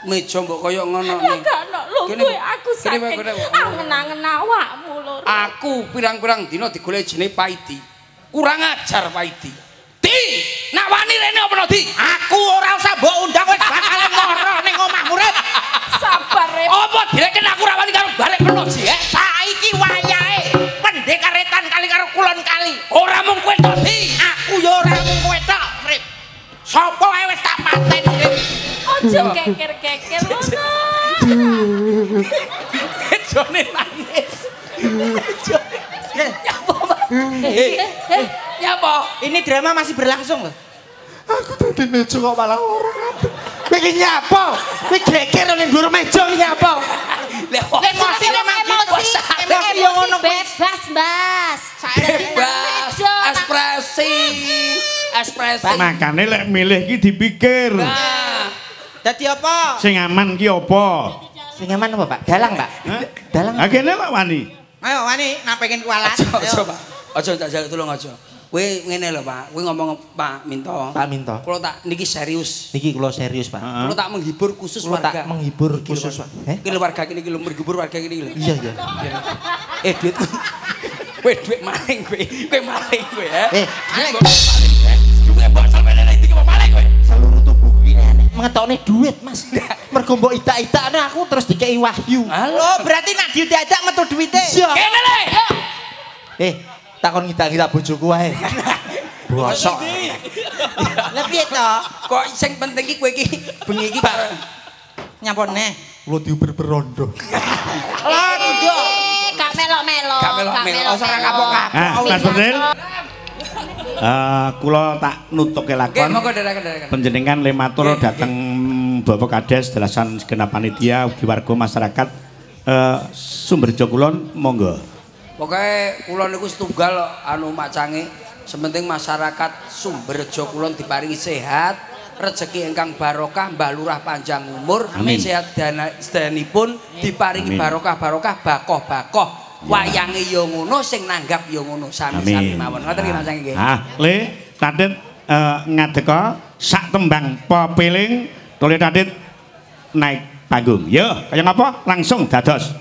Meja mbok kaya ngono nih. Gak ono lho kowe aku sakit. Angen-angen awakmu lho. Aku pirang-pirang dina digoleki jenenge Paidi. Kurang ajar Paidi. Di, nak wani rene apa no Di? Aku ora usah mbok undang wis bakal moro ning omahmu rep. Sabar rep. Apa direken aku ora wani karo balik meno Ji? Saiki wayahe pendekaretan kali karo kulon kali. Ora mung kowe tok Di. Aku ya ora mung kowe tok, Rip. Sopo ae wis tak pateni, Rip. Ojo geger-geger ngono. Jone nangis. Nyapa? Ini drama masih berlangsung loh. Aku dadi meja kok malah loro kabeh. Kowe iki nyapa? Kowe geger ning dhuwur meja iki nyapa? Emosi memang emosi. Emosi yo ngono Bebas, Mas. Bebas. Ekspresi. Makane lek milih iki dipikir. Nah, dadi apa? Sing aman ki apa? Sing aman apa, Pak? Dalang, Pak. Dalang. Ha kene lek wani. Ayo wani nak pengen kualat. Aja, Pak. Aja tak jaluk tulung aja. Kowe ngene lho, Pak. Kowe ngomong Pak Minto. Pak Minto. Kula tak niki serius. Niki kula serius, Pak. Kula tak menghibur khusus Kula tak warga. menghibur khusus, Pak. Keluarga kene iki lho menghibur warga kene iki lho. Iya. Duit. Kowe duit maling kowe. Kowe maling kowe, ha? Maling. Duit bocor meneh iki kok maling kowe. Seluruh tubuh ini aneh. Mengetokne duit, Mas. Mergo mbok itak-itakne aku terus dikei wahyu. Oh, berarti nak diajak metu duwite. Kene le. Takon ngidak-ngidak bojoku wae. Bosok. Lah piye to? Kok sing penting iki kowe iki bengi iki Nyampone. Kula diuber-berondo. Lah njuk. Gak melok-melok. Ora kapok-kapok. Mas Berdil. Kula tak nutuke lakon. Nggih, monggo derek-derek. Panjenengan le matur dhateng Bapak Kades dalasan segenap panitia ugi warga masyarakat Sumberjo Kulon monggo. Pokoke kula niku setunggal anu macange, sementing masyarakat Sumberjo Kulon diparingi sehat, rezeki ingkang barokah, Mbah Lurah panjang umur, sehat sedanipun diparingi barokah-barokah, bakoh-bakoh. Wayange ya ngono, sing nanggap ya ngono, sami-sami mawon. Ngoten nggih Mas nggih. Le Tadit ngadeka sak tembang pepiling tole Tadit naik panggung. Yo, kaya ngapa? Langsung dados.